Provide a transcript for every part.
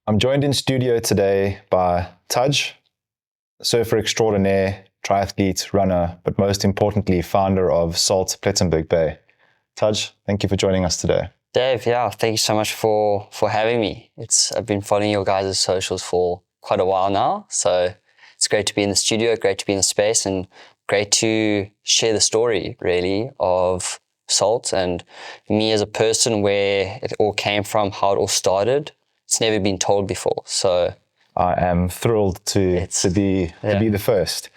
I'm joined in studio today by Tadj, surfer extraordinaire, triathlete, runner, but most importantly, founder of Salt Plettenberg Bay. Tadj, thank you for joining us today. Dave, thank you so much for having me. I've been following your guys' socials for quite a while now, so it's great to be in the studio, great to be in the space, and great to share the story, really, of Salt and me as a person, where it all came from, how it all started. It's never been told before, so I am thrilled to be the first.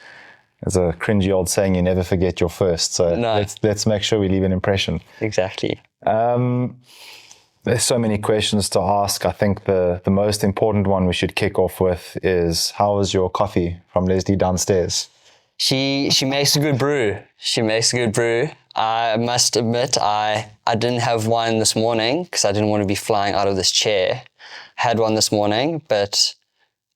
There's a cringy old saying, you never forget your first, so let's make sure we leave an impression. Exactly. There's so many questions to ask. I think the most important one we should kick off with is, how was your coffee from Leslie downstairs? She makes a good brew. I must admit, I didn't have one this morning because I didn't want to be flying out of this chair. Had one this morning, but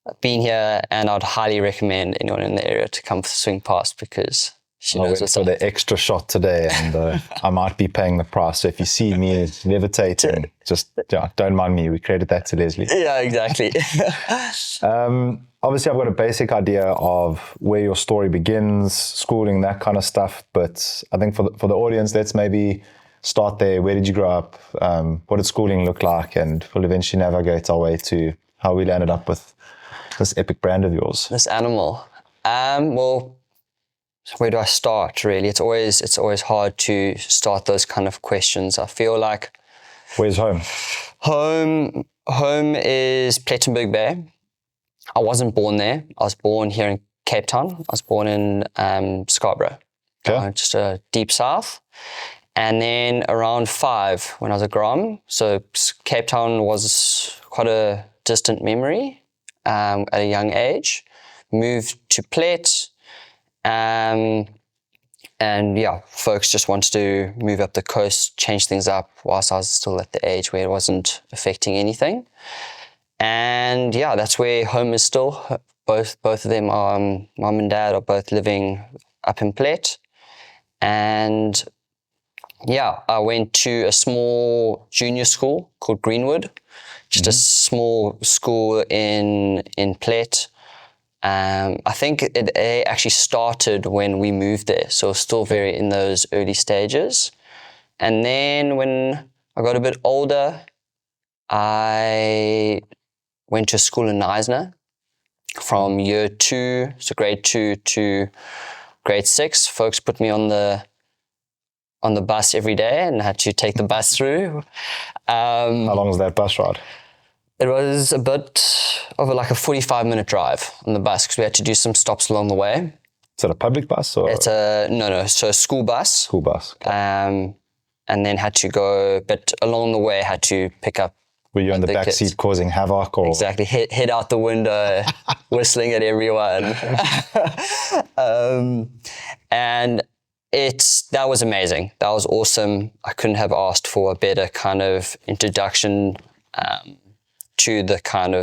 I've been here, and I'd highly recommend anyone in the area to come swing past, because she knows what's up. For the extra shot today, and I might be paying the price. So if you see me levitating, just don't mind me. We credit that to Leslie. Yeah, exactly. Obviously, I've got a basic idea of where your story begins, schooling, that kind of stuff. But I think for the audience, let's maybe start there. Where did you grow up? What did schooling look like? And we'll eventually navigate our way to how we landed up with this epic brand of yours. This animal. Well, where do I start, really? It's always hard to start those kind of questions. I feel like... Where's home? Home is Plettenberg Bay. I wasn't born there. I was born here in Cape Town. I was born in Scarborough, just deep south. And then around 5, when I was a grom, so Cape Town was quite a distant memory at a young age. Moved to Plet, and folks just wanted to move up the coast, change things up, whilst I was still at the age where it wasn't affecting anything. And that's where home is still. Both of them are, mum and dad are both living up in Plet. And I went to a small junior school called Greenwood, just a small school in Plet. I think it actually started when we moved there, so still very in those early stages. And then when I got a bit older, I went to a school in Eisner from year 2, so grade 2 to grade 6. Folks put me on the bus every day and had to take the bus through. How long was that bus ride? It was a bit of a 45-minute drive on the bus, because we had to do some stops along the way. Is it a public bus? Or? It's so a school bus. School bus. Okay. And then had to go, but along the way had to pick up. Were you in the back seat causing havoc? Or? Exactly, head out the window, whistling at everyone. And that was amazing. That was awesome. I couldn't have asked for a better kind of introduction to that kind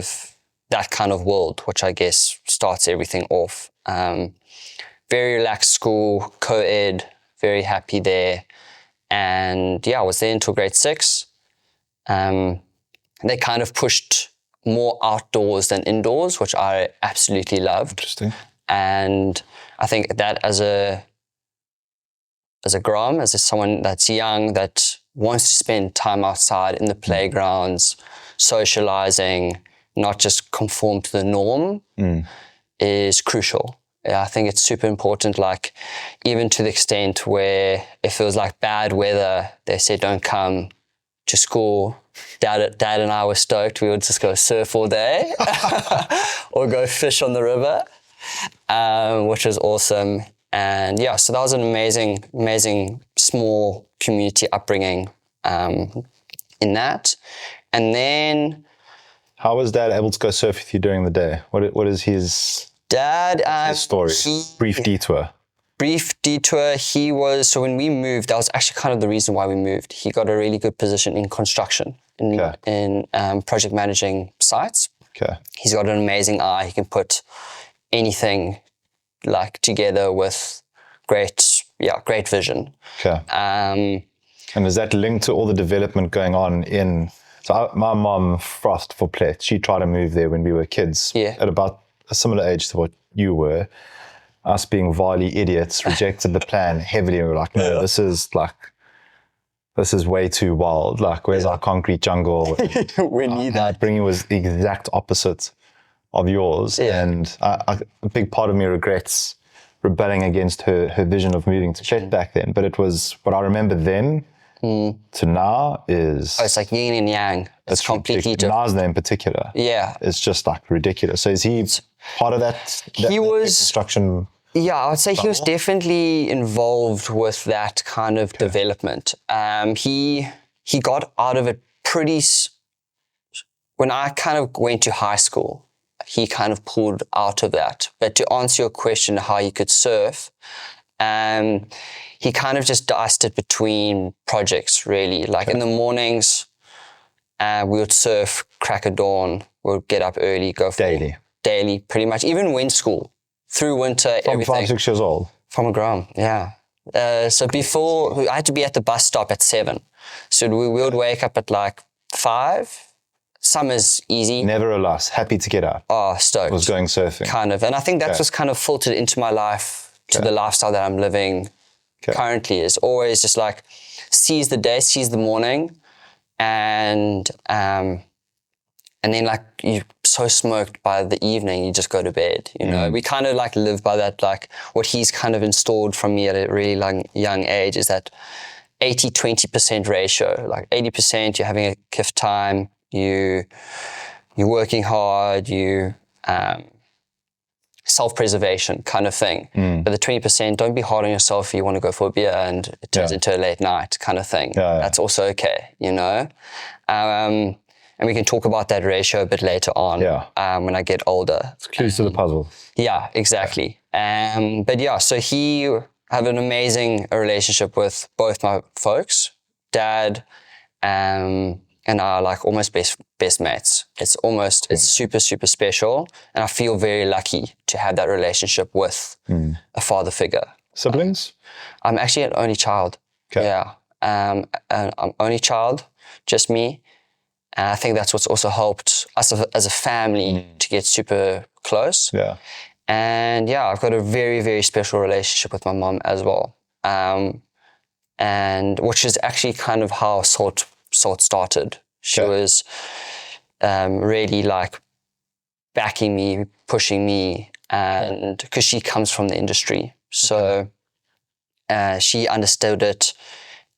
of world, which I guess starts everything off. Very relaxed school, co-ed, very happy there. And I was there until grade 6. They kind of pushed more outdoors than indoors, which I absolutely loved. Interesting. And I think that as a grom, as someone that's young, that wants to spend time outside in the playgrounds, socializing, not just conform to the norm, is crucial. I think it's super important, even to the extent where if it was bad weather, they said don't come to school. Dad and I were stoked. We would just go surf all day or go fish on the river, which was awesome. And so that was an amazing small community upbringing in that. And then... How was Dad able to go surf with you during the day? What is his... Dad... his story? Brief detour. He was... So when we moved, that was actually kind of the reason why we moved. He got a really good position in construction, in project managing sites. Okay. He's got an amazing eye. He can put anything together with great vision. Okay. And is that linked to all the development going on in So my mom frothed for Plet. She tried to move there when we were kids. Yeah. At about a similar age to what you were. Us being wily idiots rejected the plan heavily. We were like, no, this is way too wild. Like, where's our concrete jungle? We need My that. upbringing was the exact opposite of yours. Yeah. And a big part of me regrets rebelling against her vision of moving to Plet back then. But it was, what I remember then to now is... It's like yin and yang. It's completely different. Nazna in particular. Yeah. It's just like ridiculous. So is he part of that He was... construction? Yeah, I would say he was definitely involved with that kind of development. He got out of it when I kind of went to high school, he kind of pulled out of that. But to answer your question, how he could surf, he kind of just diced it between projects, really. Like in the mornings, we would surf, crack of dawn, we would get up early, go for daily, pretty much, even when school. Through winter, everything. From 5, 6 years old? From a gram, yeah. So before, I had to be at the bus stop at 7. So we would wake up at like 5. Summer's easy. Never a loss. Happy to get up. Oh, stoked. Was going surfing. Kind of. And I think that's what's kind of filtered into my life to the lifestyle that I'm living currently, is always just like seize the day, seize the morning. And then like you're so smoked by the evening, you just go to bed, you know. We kind of like live by that, like what he's kind of installed from me at a really young age is that 80-20% ratio. Like 80% you're having a kiff time, you're working hard, you self-preservation kind of thing. But the 20%, don't be hard on yourself if you want to go for a beer and it turns into a late night kind of thing. That's also okay, you know. And we can talk about that ratio a bit later on when I get older. It's clues to the puzzle. Yeah, exactly. But yeah, so he have an amazing relationship with both my folks, dad, and I are like almost best mates. It's super, super special. And I feel very lucky to have that relationship with a father figure. Siblings? I'm actually an only child. Okay. Yeah. And I'm only child, just me. And I think that's what's also helped us as a family to get super close. Yeah. And yeah, I've got a very, very special relationship with my mom as well. And which is actually kind of how Salt started. She was really like backing me, pushing me, and because she comes from the industry. So she understood it,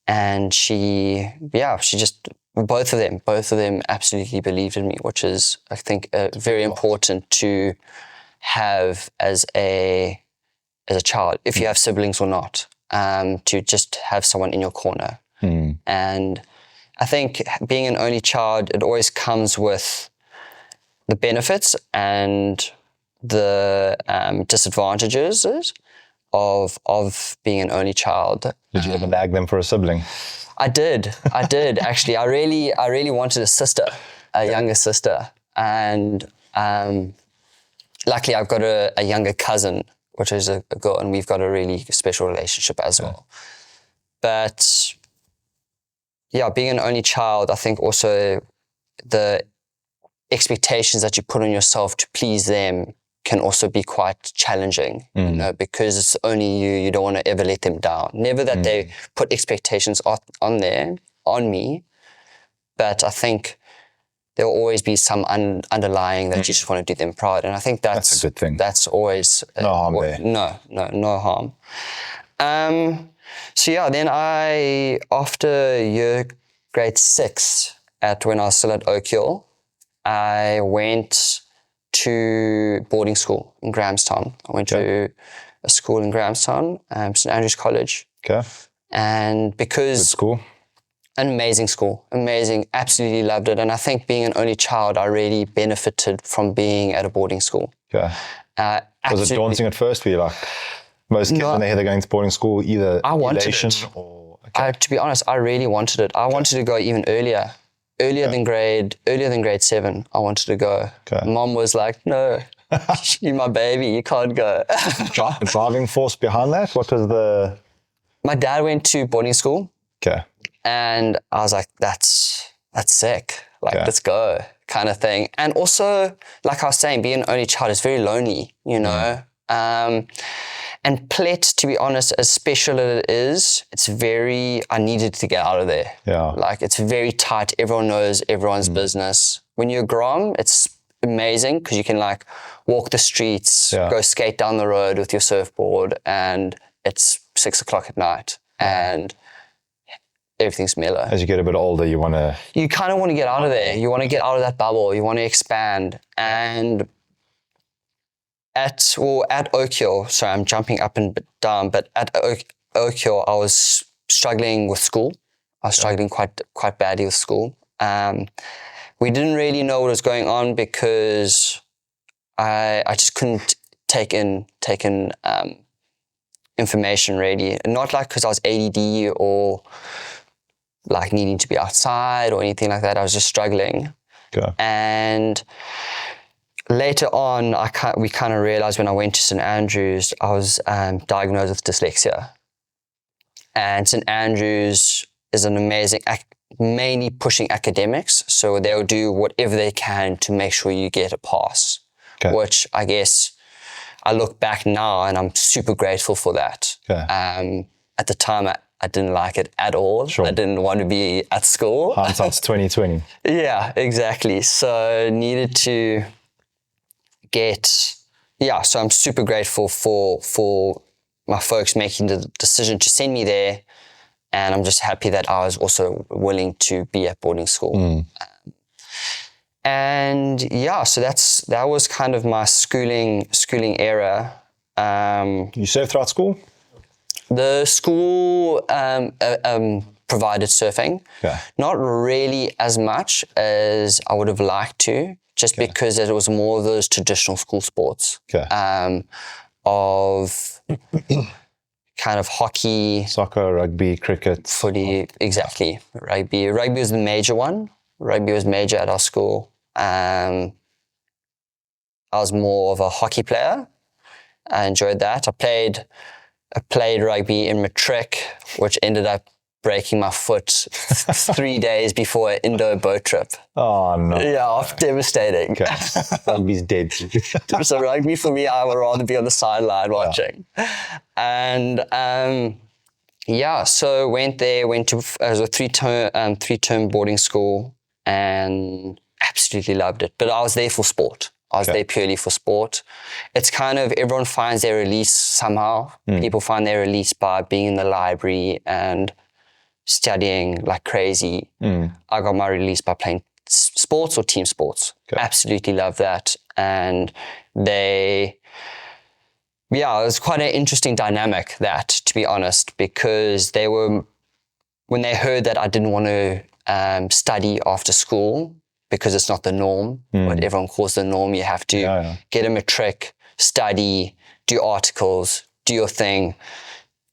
and she just... Both of them absolutely believed in me, which is, I think, very important to have as a child, if you have siblings or not, to just have someone in your corner. And I think being an only child, it always comes with the benefits and the disadvantages of being an only child. Did you ever nag them for a sibling? I did actually. I really wanted a sister, a younger sister, and luckily I've got a younger cousin, which is a girl, and we've got a really special relationship as well. But yeah, being an only child, I think also the expectations that you put on yourself to please them can also be quite challenging, you know, because it's only you. You don't want to ever let them down. Never that they put expectations on me, but I think there will always be some underlying that you just want to do them proud. And I think that's a good thing. That's always... no harm there. No harm. So yeah, then after grade 6, when I was still at Oak Hill, I went to boarding school in Grahamstown. I went to a school in Grahamstown, St Andrews College. Okay. And because... Good school. An amazing school, amazing, absolutely loved it. And I think being an only child, I really benefited from being at a boarding school. Okay. Was it daunting at first? Were you like, most kids when they hear they're going to boarding school, either elation or... To be honest, I really wanted it. I wanted to go even earlier than grade 7. I wanted to go. Mom was like, no, you're my baby, you can't go. Driving force behind that? What was the... My dad went to boarding school. Okay. And I was like, that's sick. like, let's go kind of thing. And also, like I was saying, being an only child is very lonely, you know. And Plet, to be honest, as special as it is, I needed to get out of there. Yeah. Like, it's very tight. Everyone knows everyone's business. When you're a Grom, it's amazing because you can like walk the streets, go skate down the road with your surfboard, and it's 6 o'clock at night and everything's mellow. As you get a bit older, you kind of want to get out of there. You want to get out of that bubble. You want to expand. And at Oak Hill, sorry, I'm jumping up and down, but at Oak Hill, I was struggling with school. I was struggling quite badly with school. We didn't really know what was going on because I just couldn't take in information really. And not like because I was ADD or like needing to be outside or anything like that. I was just struggling. Okay. And later on, we kind of realized when I went to St. Andrews, I was diagnosed with dyslexia. And St. Andrews is an amazing, mainly pushing academics. So they'll do whatever they can to make sure you get a pass, which I guess I look back now and I'm super grateful for that. At the time, I didn't like it at all. Sure. I didn't want to be at school. Hindsight's 2020. Yeah, exactly. So needed to so I'm super grateful for my folks making the decision to send me there, and I'm just happy that I was also willing to be at boarding school. And so that was kind of my schooling era. You surfed throughout school? The school provided surfing. Not really as much as I would have liked to, just because it was more of those traditional school sports of kind of hockey, soccer, rugby, cricket, footy. Exactly. Rugby was the major one. Rugby was major at our school. I was more of a hockey player. I enjoyed that. I played rugby in matric, which ended up breaking my foot 3 days before an Indo boat trip. Oh, no. Yeah, devastating. Rugby's dead. So rugby for me, I would rather be on the sideline watching. And so went to as a three-term boarding school and absolutely loved it. But I was there for sport. I was there purely for sport. It's kind of, everyone finds their release somehow. People find their release by being in the library and studying like crazy. I got my release by playing sports or team sports. Absolutely love that. And it was quite an interesting dynamic, that, to be honest, because when they heard that I didn't want to study after school, because it's not the norm, what everyone calls the norm. You have to get a matric, study, do articles, do your thing,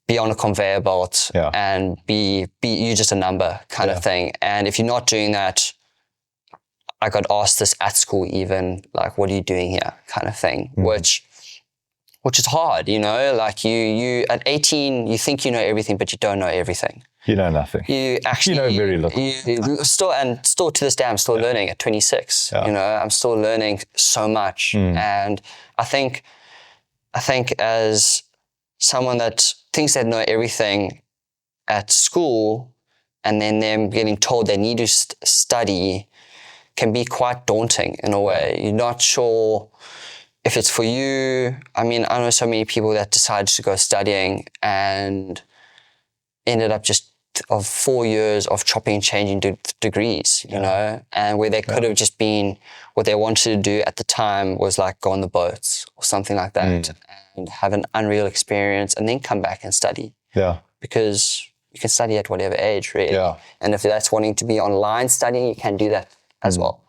be on a conveyor belt, and be you just a number kind of thing. And if you're not doing that, I got asked this at school even, like, what are you doing here kind of thing, which is hard, you know, like you at 18, you think you know everything, but you don't know everything. You know nothing. You know very little. Still to this day, I'm still learning at 26. You know, I'm still learning so much. And I think as someone that thinks they know everything at school, and then them getting told they need to study, can be quite daunting in a way. You're not sure if it's for you. I mean, I know so many people that decided to go studying and ended up just of 4 years of chopping and changing degrees, you know, and where they could have just been, what they wanted to do at the time was like go on the boats or something like that and have an unreal experience and then come back and study. Because you can study at whatever age, really. And if that's wanting to be online studying, you can do that as well.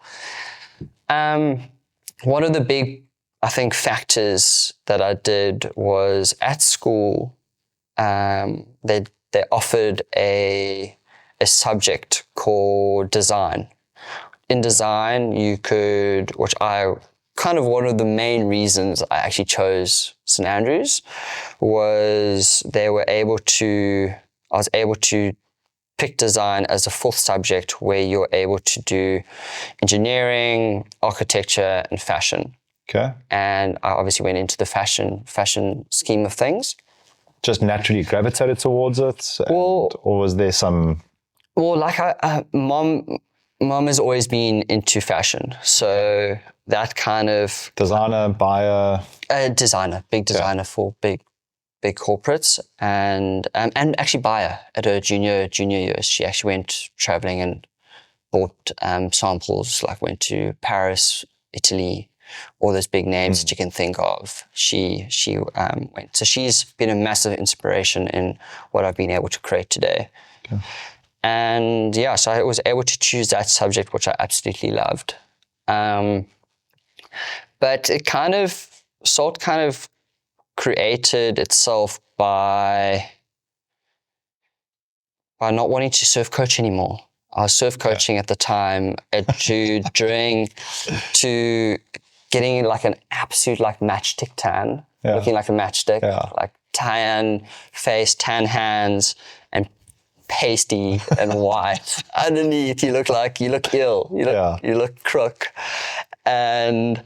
One of the big, I think, factors that I did was at school, they offered a subject called design. In design, you could, which I kind of, one of the main reasons I actually chose St. Andrews was I was able to picked design as a fourth subject where you're able to do engineering, architecture, and fashion. Okay. And I obviously went into the fashion scheme of things. Just naturally gravitated towards it? Or was there some... Well, like mom has always been into fashion. So that kind of... Designer, buyer? Designer, big designer for big corporates, and actually buyer at her junior years. She actually went traveling and bought samples, like went to Paris, Italy, all those big names that you can think of. She went. So she's been a massive inspiration in what I've been able to create today. Okay. And yeah, so I was able to choose that subject, which I absolutely loved. But it kind of created itself by not wanting to surf coach anymore. I was surf coaching at the time to getting like an absolute like matchstick tan, looking like a matchstick, like tan face, tan hands, and pasty and white. Underneath, you look ill. You look crook. And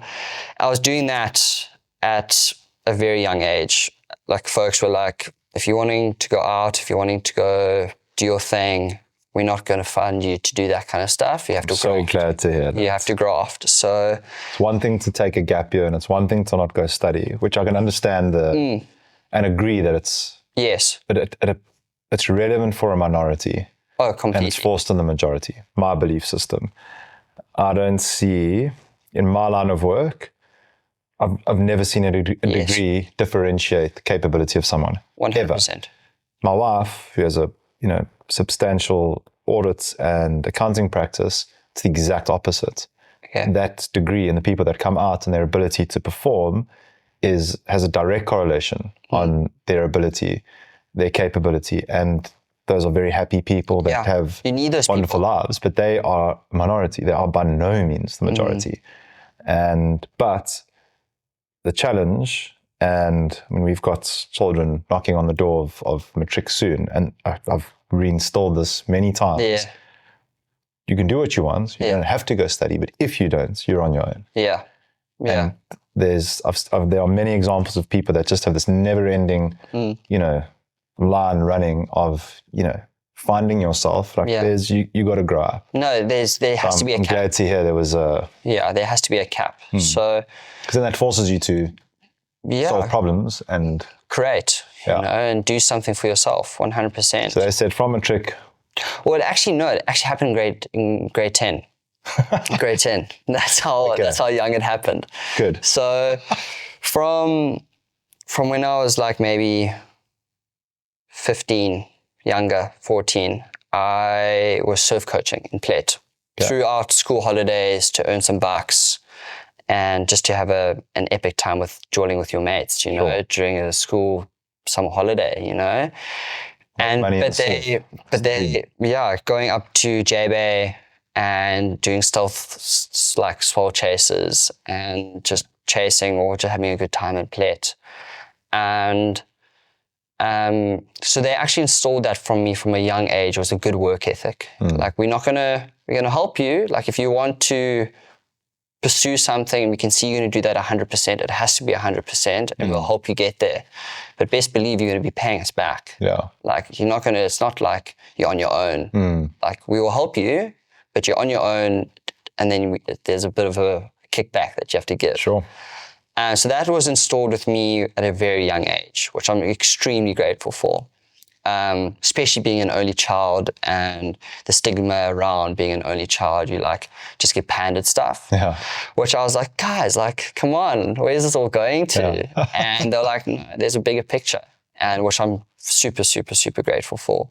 I was doing that at a very young age. Like folks were like, if you're wanting to go out, if you're wanting to go do your thing, we're not going to fund you to do that kind of stuff. You have to graft. So glad to hear that. You have to graft. So it's one thing to take a gap year and it's one thing to not go study, which I can understand and agree that it's... Yes. But it's relevant for a minority. Oh, completely. And it's forced on the majority, my belief system. I don't see, in my line of work, I've never seen a degree differentiate the capability of someone. 100%. Ever. My wife, who has a substantial audit and accounting practice, it's the exact opposite. Okay. That degree and the people that come out and their ability to perform has a direct correlation on their ability, their capability, and those are very happy people that have you need those wonderful lives, but they are a minority. They are by no means the majority. But the challenge, and I mean, we've got children knocking on the door of matric soon, and I've reinstalled this many times. Yeah. You can do what you want. You don't have to go study, but if you don't, you're on your own. Yeah. Yeah. And there are many examples of people that just have this never-ending, line running of, finding yourself. Like you got to grow up. No, there has to be a cap. I'm glad to hear there was a... Yeah, there has to be a cap. So... Because then that forces you to solve problems and... Create, and do something for yourself, 100%. So they said from a trick... Well, it actually happened in grade 10. Grade 10. That's how young it happened. Good. So from when I was like maybe 15, younger, 14, I was surf coaching in Plet throughout school holidays to earn some bucks and just to have an epic time with jawling with your mates, during a school summer holiday, And going up to J-Bay and doing stealth like swell chases and just chasing or just having a good time at Plet. And so they actually installed that from me from a young age. It was a good work ethic. Like we're gonna help you. Like if you want to pursue something, we can see you're going to do that 100%. It has to be 100%, and we'll help you get there. But best believe you're going to be paying us back. Yeah. Like you're not going to. It's not like you're on your own. Like we will help you, but you're on your own, and then there's a bit of a kickback that you have to give. Sure. So that was installed with me at a very young age, which I'm extremely grateful for. Especially being an only child and the stigma around being an only child, you like just get panded stuff. Yeah. Which I was like, guys, like, come on, where is this all going to? Yeah. And they're like, no, there's a bigger picture, and which I'm super, super, super grateful for.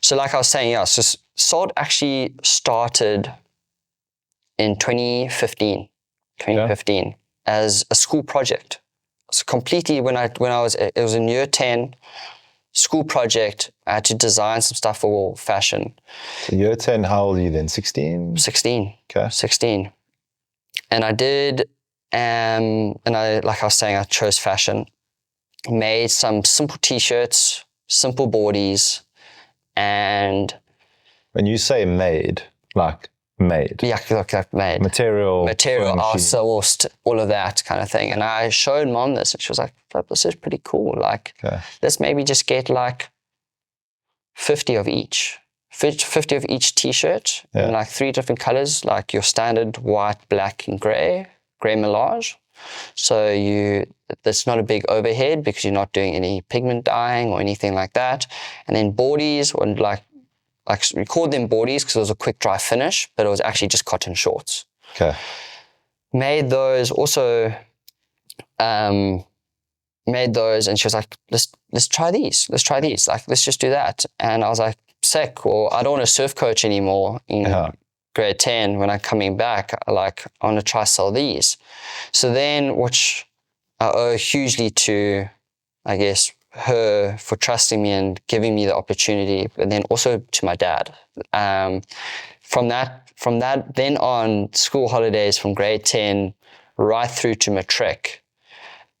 So like I was saying, so SOD actually started in 2015 as a school project. So completely it was in year 10, school project. I had to design some stuff for fashion. So year 10, how old are you then? 16? 16. Okay. 16. And I did, like I was saying, I chose fashion, made some simple t-shirts, simple boardies, and When you say made, like made. Yeah, like made. Material, I sourced all of that kind of thing. And I showed Mom this, and she was like, this is pretty cool. Like, let's maybe just get like 50 of each. 50 of each t-shirt in like 3 different colors, like your standard white, black, and gray melange. So that's not a big overhead because you're not doing any pigment dyeing or anything like that. And then boardies, and like we called them boardies because it was a quick dry finish, but it was actually just cotton shorts. Okay. Made those also. Made those, and she was like, let's try these. Let's try these. Like, let's just do that. And I was like, sick. Well, I don't want to surf coach anymore in grade 10 when I'm coming back. Like, I want to try sell these. So then, which I owe hugely to, I guess, her for trusting me and giving me the opportunity, but then also to my dad. From that then on, school holidays from grade 10 right through to matric,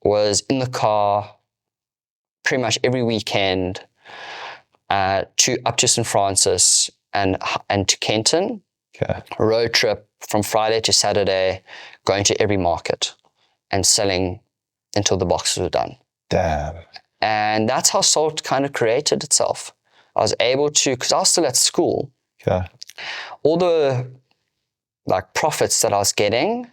was in the car pretty much every weekend up to St. Francis and to Kenton. Okay. Road trip from Friday to Saturday, going to every market and selling until the boxes were done. Damn. And that's how Salt kind of created itself. I was able to, because I was still at school, all the like profits that I was getting,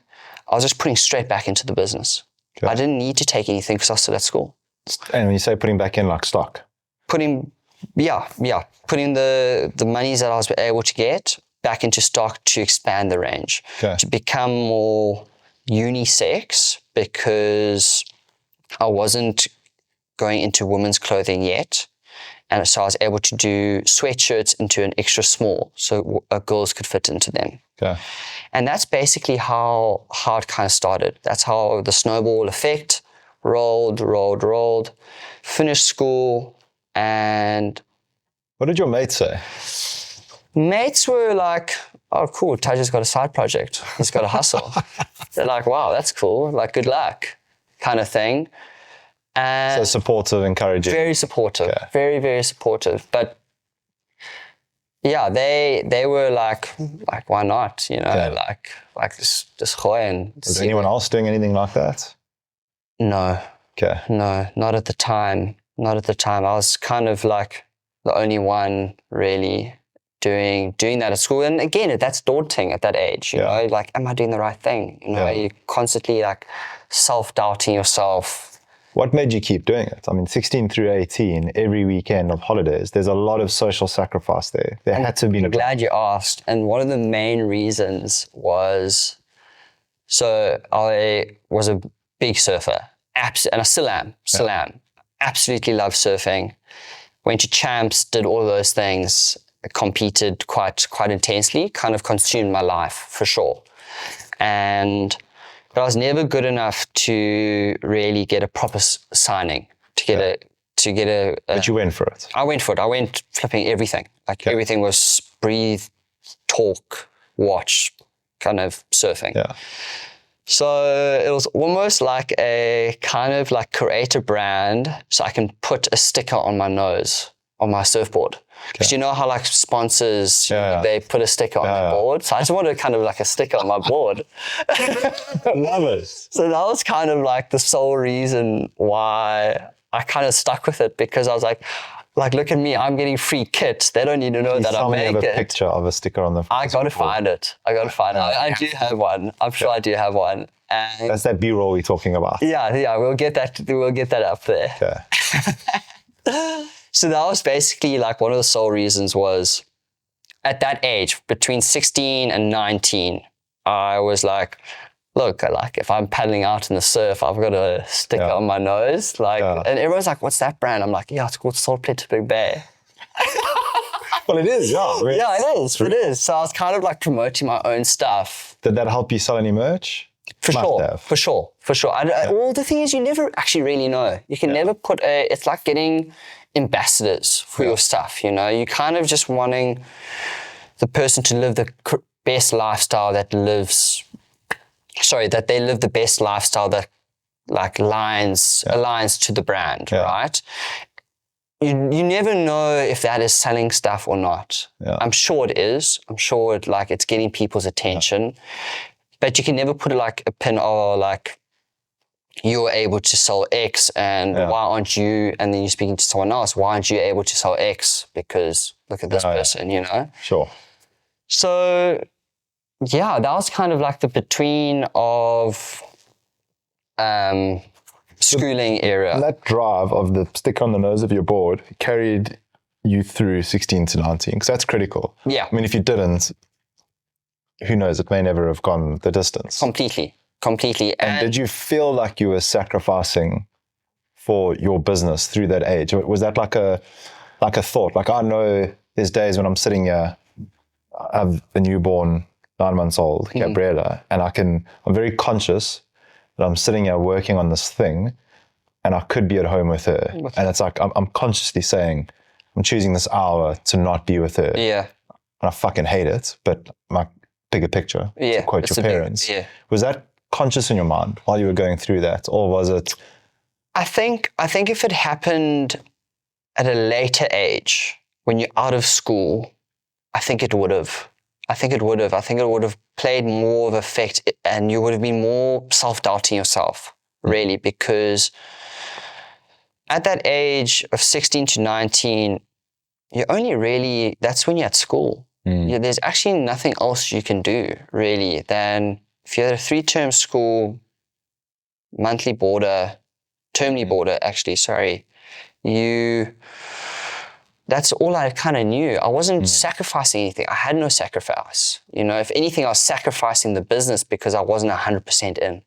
I was just putting straight back into the business. I didn't need to take anything because I was still at school. And when you say putting back in, like stock? Putting the monies that I was able to get back into stock to expand the range, to become more unisex, because I wasn't going into women's clothing yet. And so I was able to do sweatshirts into an extra small so girls could fit into them. Okay. And that's basically how it kind of started. That's how the snowball effect rolled, finished school, and... What did your mates say? Mates were like, oh, cool, Tadj has got a side project. He's got a hustle. They're like, wow, that's cool. Like, good luck, kind of thing. And so supportive, encouraging. Very supportive, very, very supportive. But yeah, they were like, why not? You know, like just gooi and... Was anyone else doing anything like that? No. Okay. No, not at the time. Not at the time. I was kind of like the only one really doing that at school. And again, that's daunting at that age, you know, like, am I doing the right thing? You know, you're constantly like self-doubting yourself. What made you keep doing it? I mean, 16 through 18, every weekend of holidays, there's a lot of social sacrifice there. There had to have been I'm glad you asked. And one of the main reasons was, so I was a big surfer, and I still am. Absolutely love surfing. Went to champs, did all of those things, competed quite intensely, kind of consumed my life for sure. But I was never good enough to really get a proper signing, to get a... But you went for it. I went for it. I went flipping everything. Like everything was breathe, talk, watch, kind of surfing. Yeah. So it was almost like a kind of like create a brand so I can put a sticker on my nose, on my surfboard. Because you know how like sponsors, they put a sticker on their board? So I just wanted kind of like a sticker on my board. Love it. So that was kind of like the sole reason why I kind of stuck with it, because I was like, look at me, I'm getting free kits. They don't need to know that I make it. Have a picture of a sticker on the I got to find it. I do have one. I'm sure I do have one. And that's that B-roll we're talking about. Yeah, we'll get that up there. Okay. So that was basically like one of the sole reasons was, at that age, between 16 and 19, I was like, look, like if I'm paddling out in the surf, I've got a sticker on my nose. Like, and everyone's like, what's that brand? I'm like, it's called Plettenberg Bay. Well, it is, Really. Yeah, it is. It is. So I was kind of like promoting my own stuff. Did that help you sell any merch? For sure. Well, the thing is, you never actually really know. You can never put it's like getting ambassadors for your stuff, you know. You kind of just wanting the person to live the best lifestyle that they live the best lifestyle that like aligns to the brand, right? you never know if that is selling stuff or not. Yeah. I'm sure it is. I'm sure it's getting people's attention, but you can never put like a pin or like you're able to sell X and why aren't you? And then you're speaking to someone else. Why aren't you able to sell X? Because look at this person, you know? Sure. So yeah, that was kind of like the between of schooling era. And that drive of the stick on the nose of your board carried you through 16 to 19, because that's critical. Yeah. I mean, if you didn't, who knows, it may never have gone the distance. Completely. And did you feel like you were sacrificing for your business through that age? Or was that like a thought? Like, I know there's days when I'm sitting here, I have a newborn 9 months old, Gabriela, and I'm very conscious that I'm sitting here working on this thing and I could be at home with her. And it's like, I'm consciously saying, I'm choosing this hour to not be with her. Yeah. And I fucking hate it, but my bigger picture, to quote your parents. Was that conscious in your mind while you were going through that? Or was it? I think if it happened at a later age, when you're out of school, I think it would have played more of effect and you would have been more self-doubting yourself, really, because at that age of 16 to 19, you're only really, that's when you're at school. There's actually nothing else you can do, really, than if you're at a 3-term school, monthly boarder, termly boarder, actually, sorry, that's all I kind of knew. I wasn't sacrificing anything. I had no sacrifice. You know, if anything, I was sacrificing the business because I wasn't 100% in.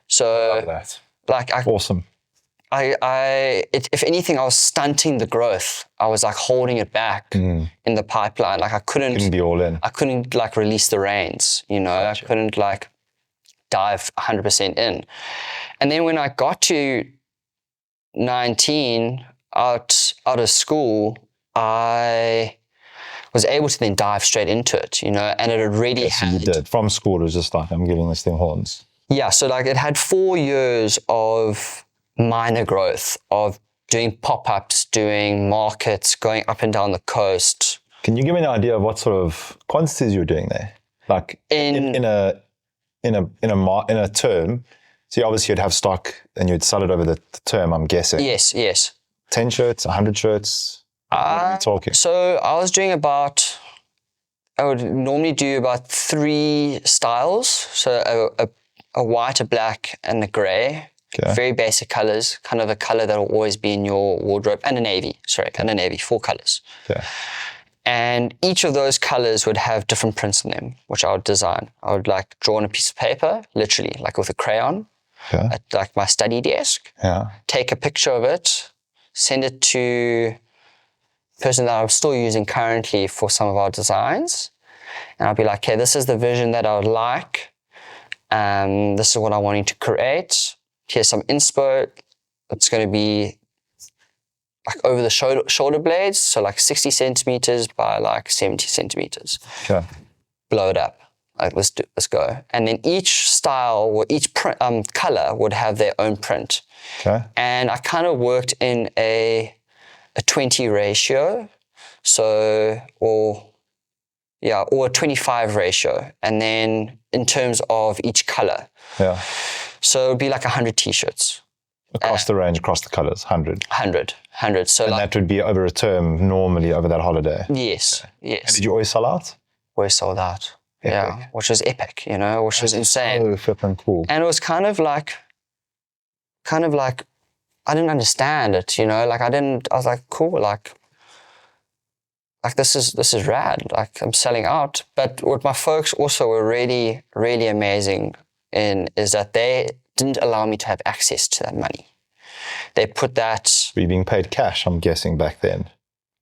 So, I love that. like, Awesome. If anything, I was stunting the growth. I was like holding it back in the pipeline. Like I couldn't be all in. I couldn't like release the reins, you know, Gotcha. I couldn't like dive 100% in. And then when I got to 19 out of school, I was able to then dive straight into it, you know, and it already So you did. From school, it was just like, I'm giving this thing horns. Yeah, so like it had 4 years of minor growth, of doing pop-ups, doing markets, going up and down the coast. Can you give me an idea of what sort of quantities you were doing there? Like in a term, so obviously you'd have stock and you'd sell it over the term, I'm guessing. Yes. 10 shirts, 100 shirts? What are we talking? So I was doing I would normally do about 3 styles. So a white, a black, and a grey. Okay. Very basic colors, kind of a color that will always be in your wardrobe, and a navy, 4 colors. Okay. And each of those colors would have different prints in them, which I would design. I would like draw on a piece of paper, literally, like with a crayon, at like my study desk. Yeah. Take a picture of it, send it to the person that I'm still using currently for some of our designs. And I'll be like, okay, this is the vision that I would like. This is what I'm wanting to create. Here's some inspo. It's going to be like over the shoulder blades, so like 60 centimeters by like 70 centimeters. Okay. Blow it up. Like let's go. And then each style or each print, color would have their own print. Okay. And I kind of worked in a 20 ratio, or a 25 ratio. And then in terms of each color. Yeah. So it would be like 100 t-shirts. Across the range, across the colors, 100. 100. So and that would be over a term, normally over that holiday? Yes, yes. And did you always sell out? Always sold out. Epic. Yeah, which was epic, you know, which was insane. So flipping cool. And it was kind of like, I didn't understand it, you know, I was like, cool, like this is rad, like I'm selling out. But what my folks also were really, really amazing in is that they didn't allow me to have access to that money. They put that... Were you being paid cash, I'm guessing, back then?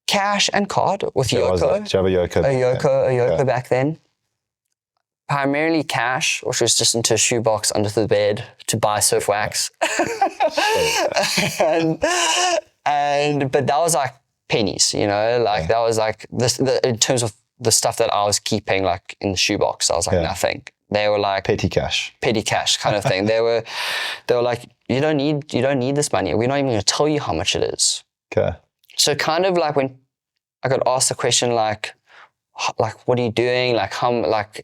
Cash and card with Yoko. Did you have a Yoko? A Yoko back then. Primarily cash, which was just into a shoebox under the bed to buy surf wax. but that was like pennies, you know, like that was like in terms of the stuff that I was keeping like in the shoebox, I was like nothing. They were like petty cash kind of thing. They were like, you don't need this money. We're not even going to tell you how much it is. Okay. So kind of like when I got asked the question, like, what are you doing? Like,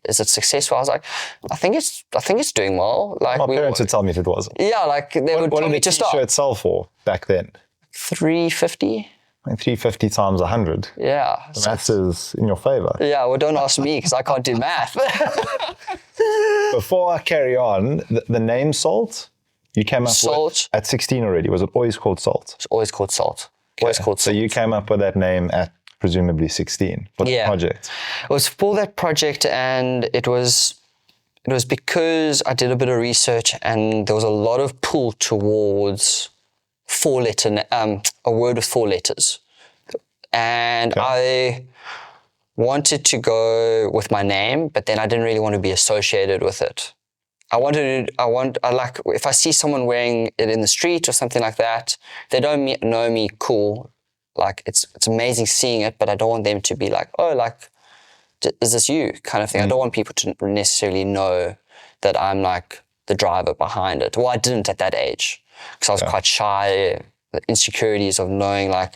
is it successful? I was like, I think it's doing well. Like, My parents would tell me if it wasn't. Yeah, like they would tell me to stop. What did a t-shirt sell for back then? $350. I mean, 350 times 100. Yeah. The maths is in your favor. Yeah, well, don't ask me because I can't do math. Before I carry on, the name Salt, you came up with at 16 already. Was it always called Salt? It's always called Salt. Always called Salt. So you came up with that name at presumably 16 for the project. It was for that project, and it was because I did a bit of research and there was a lot of pull towards a word with 4 letters. And I wanted to go with my name, but then I didn't really want to be associated with it. I like, if I see someone wearing it in the street or something like that, they don't know me, cool. Like, it's amazing seeing it, but I don't want them to be like, oh, like, is this you kind of thing. I don't want people to necessarily know that I'm like the driver behind it. Well, I didn't at that age because I was quite shy. The insecurities of knowing like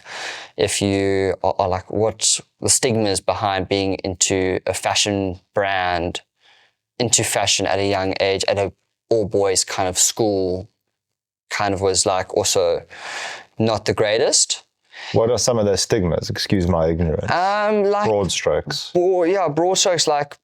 if you are like what's the stigmas behind being into a fashion brand, into fashion at a young age, at a all boys kind of school, kind of was like also not the greatest. What are some of those stigmas? Excuse my ignorance. Like broad strokes. Broad strokes like,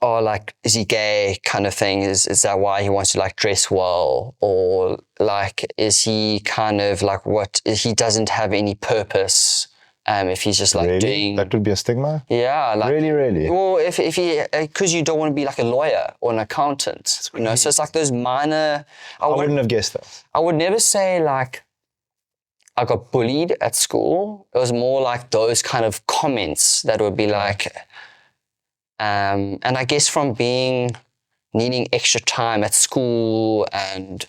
oh, like, is he gay kind of thing? Is that why he wants to like dress well? Or like, is he kind of like he doesn't have any purpose if he's just like doing... That would be a stigma? Yeah. Like, really? Well, if he, because you don't want to be like a lawyer or an accountant, you know, so it's like those minor... I wouldn't have guessed that. I would never say like, I got bullied at school. It was more like those kind of comments that would be like... and I guess from needing extra time at school and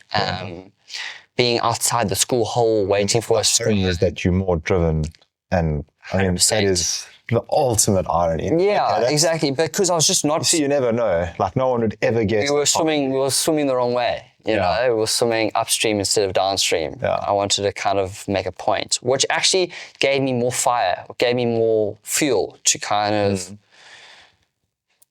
being outside the school hall waiting for a screen. Is that you're more driven, and I mean 100%. That is the ultimate irony. Yeah, exactly. Because I was just not. So you never know. Like no one would ever guess. We were swimming the wrong way. You know, we were swimming upstream instead of downstream. Yeah. I wanted to kind of make a point, which actually gave me more fire, gave me more fuel to kind of.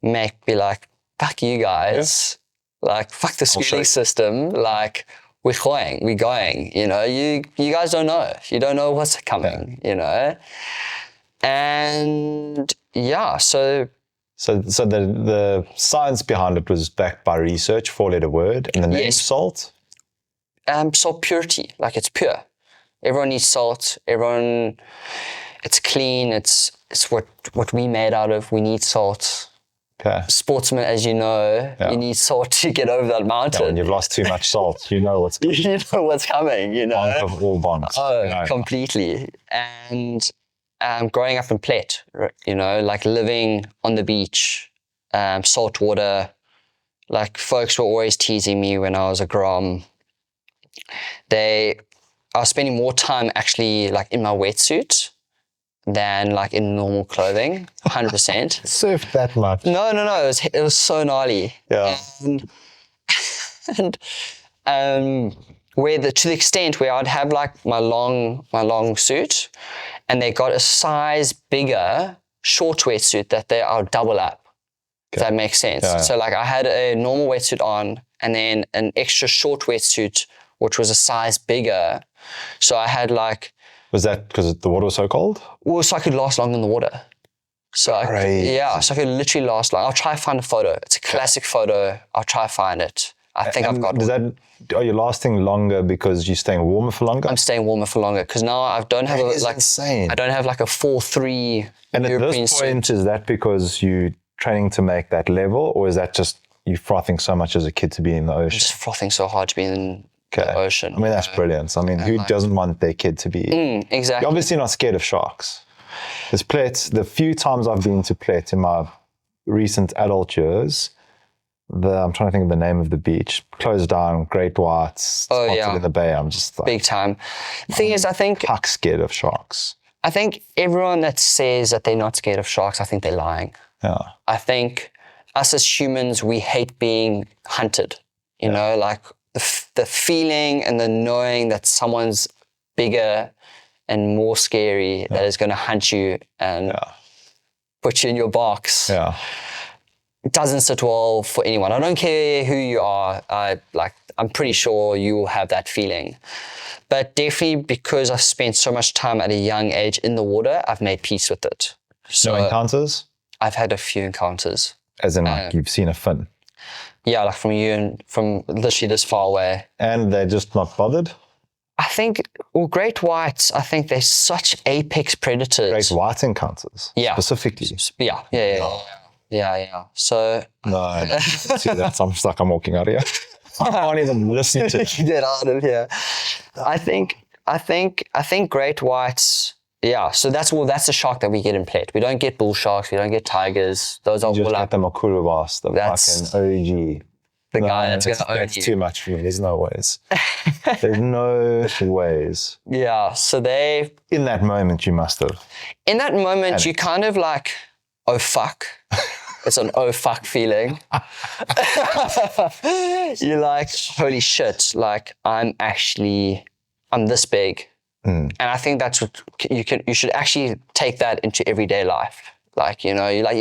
Be like, fuck you guys, like fuck the schooling system, like we're going, you know, you guys don't know, you don't know what's coming, you know, and so the science behind it was backed by research, 4-letter word, and the name Salt. Salt purity, like it's pure. Everyone needs salt. It's clean. It's what we made out of. We need salt. Okay. Sportsman, as you know, you need salt to get over that mountain. When you've lost too much salt, you know what's coming. You know what's coming, you know. Bonk of all bonks. Oh, you know. Completely. And growing up in Plet, you know, like living on the beach, salt water, like folks were always teasing me when I was a grom. I was spending more time actually like in my wetsuit than like in normal clothing, 100%. Surfed that much? No. It was so gnarly. Yeah. And to the extent where I'd have like my long suit, and they got a size bigger short wetsuit that I'll double up. If that makes sense. Yeah. So like I had a normal wetsuit on, and then an extra short wetsuit, which was a size bigger. So I had like. Was that because the water was so cold? Well, so I could last longer in the water. So so I could literally last long. I'll try to find a photo. It's a classic photo. I'll try to find it. I think I've got one. Are you lasting longer because you're staying warmer for longer? I'm staying warmer for longer because now I don't have insane. I don't have like a 4-3 And at this point, is that because you're training to make that level, or is that just you frothing so much as a kid to be in the ocean? I'm just frothing so hard to be in the ocean. I mean, that's brilliant. I mean, who doesn't want their kid to be? Exactly. You're obviously not scared of sharks. There's Plet, the few times I've been to Plet in my recent adult years, I'm trying to think of the name of the beach, closed down, great whites, spotted in the bay. I'm just like... Big time. The thing is, I think... Puck scared of sharks. I think everyone that says that they're not scared of sharks, I think they're lying. Yeah. I think us as humans, we hate being hunted, you know, like... The feeling and the knowing that someone's bigger and more scary that is going to hunt you and put you in your box. Yeah. It doesn't sit well for anyone. I don't care who you are. I'm pretty sure you will have that feeling. But definitely because I've spent so much time at a young age in the water, I've made peace with it. So No encounters? I've had a few encounters. As in like you've seen a fin? Yeah, like from you and from literally this far away. And they're just not bothered? I think, great whites, I think they're such apex predators. Great white encounters? Yeah. Specifically? Yeah. So... No, see that. I'm just like, I'm walking out of here. I can't even listen to it. Get out of here. I think great whites... Yeah, so that's the shark that we get in Plet. We don't get bull sharks, we don't get tigers. Those are You just all get the makuru bass, the fucking OG. the guy that's going to own That's you. too much for me. There's no ways. There's no ways. Yeah, so they... In that moment, you must have. In that moment, you kind of like, oh fuck. It's an oh fuck feeling. You're like, holy shit, like I'm this big. And I think that's what you should actually take that into everyday life. Like, you're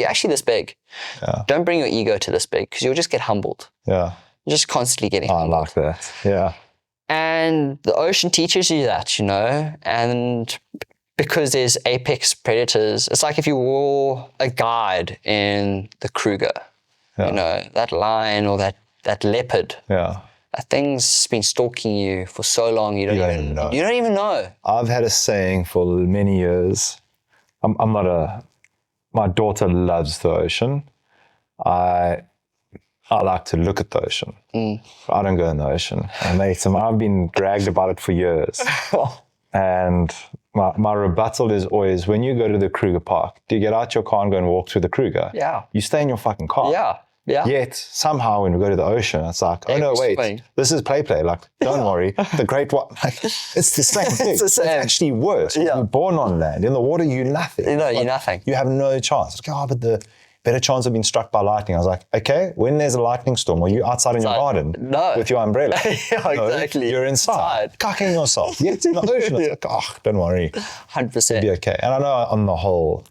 actually this big. Yeah. Don't bring your ego to this big because you'll just get humbled. Yeah. You're just constantly getting I humbled. like that. Yeah. And the ocean teaches you that, and because there's apex predators, it's like if you wore a guide in the Kruger, that lion or that leopard. Yeah. That thing's been stalking you for so long, you don't even know. You don't even know. I've had a saying for many years. My daughter loves the ocean. I like to look at the ocean. I don't go in the ocean. I've been dragged about it for years. And my rebuttal is always, when you go to the Kruger Park, do you get out your car and go and walk through the Kruger? Yeah. You stay in your fucking car. Yeah. Yet, somehow, when we go to the ocean, it's like, oh no, wait, this is play. Like, don't worry, the great one, like, it's the same thing. It's the same. It's actually worse. Yeah. You're born on land. In the water, you're nothing. You're nothing. You have no chance. Like, but the better chance of being struck by lightning. I was like, okay, when there's a lightning storm, are you outside in your garden with your umbrella? Yeah, exactly. You're inside. Cucking yourself. Yet in the ocean, it's like, don't worry. 100%. It'll be okay. And I know on the whole,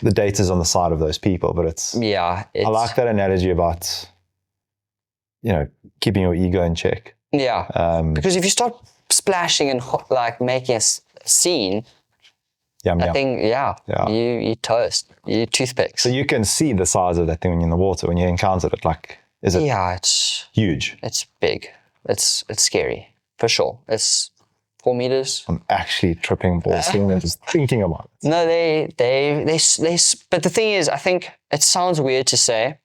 the data's on the side of those people, but I like that analogy about, keeping your ego in check. Yeah. Because if you start splashing and like making a scene, I think, you toast. You toothpicks. So you can see the size of that thing when you're in the water, when you encounter it. Like, is it it's huge? It's big. It's scary, for sure. It's 4 meters. I'm actually tripping balls just thinking about it. No, they, but the thing is, I think it sounds weird to say,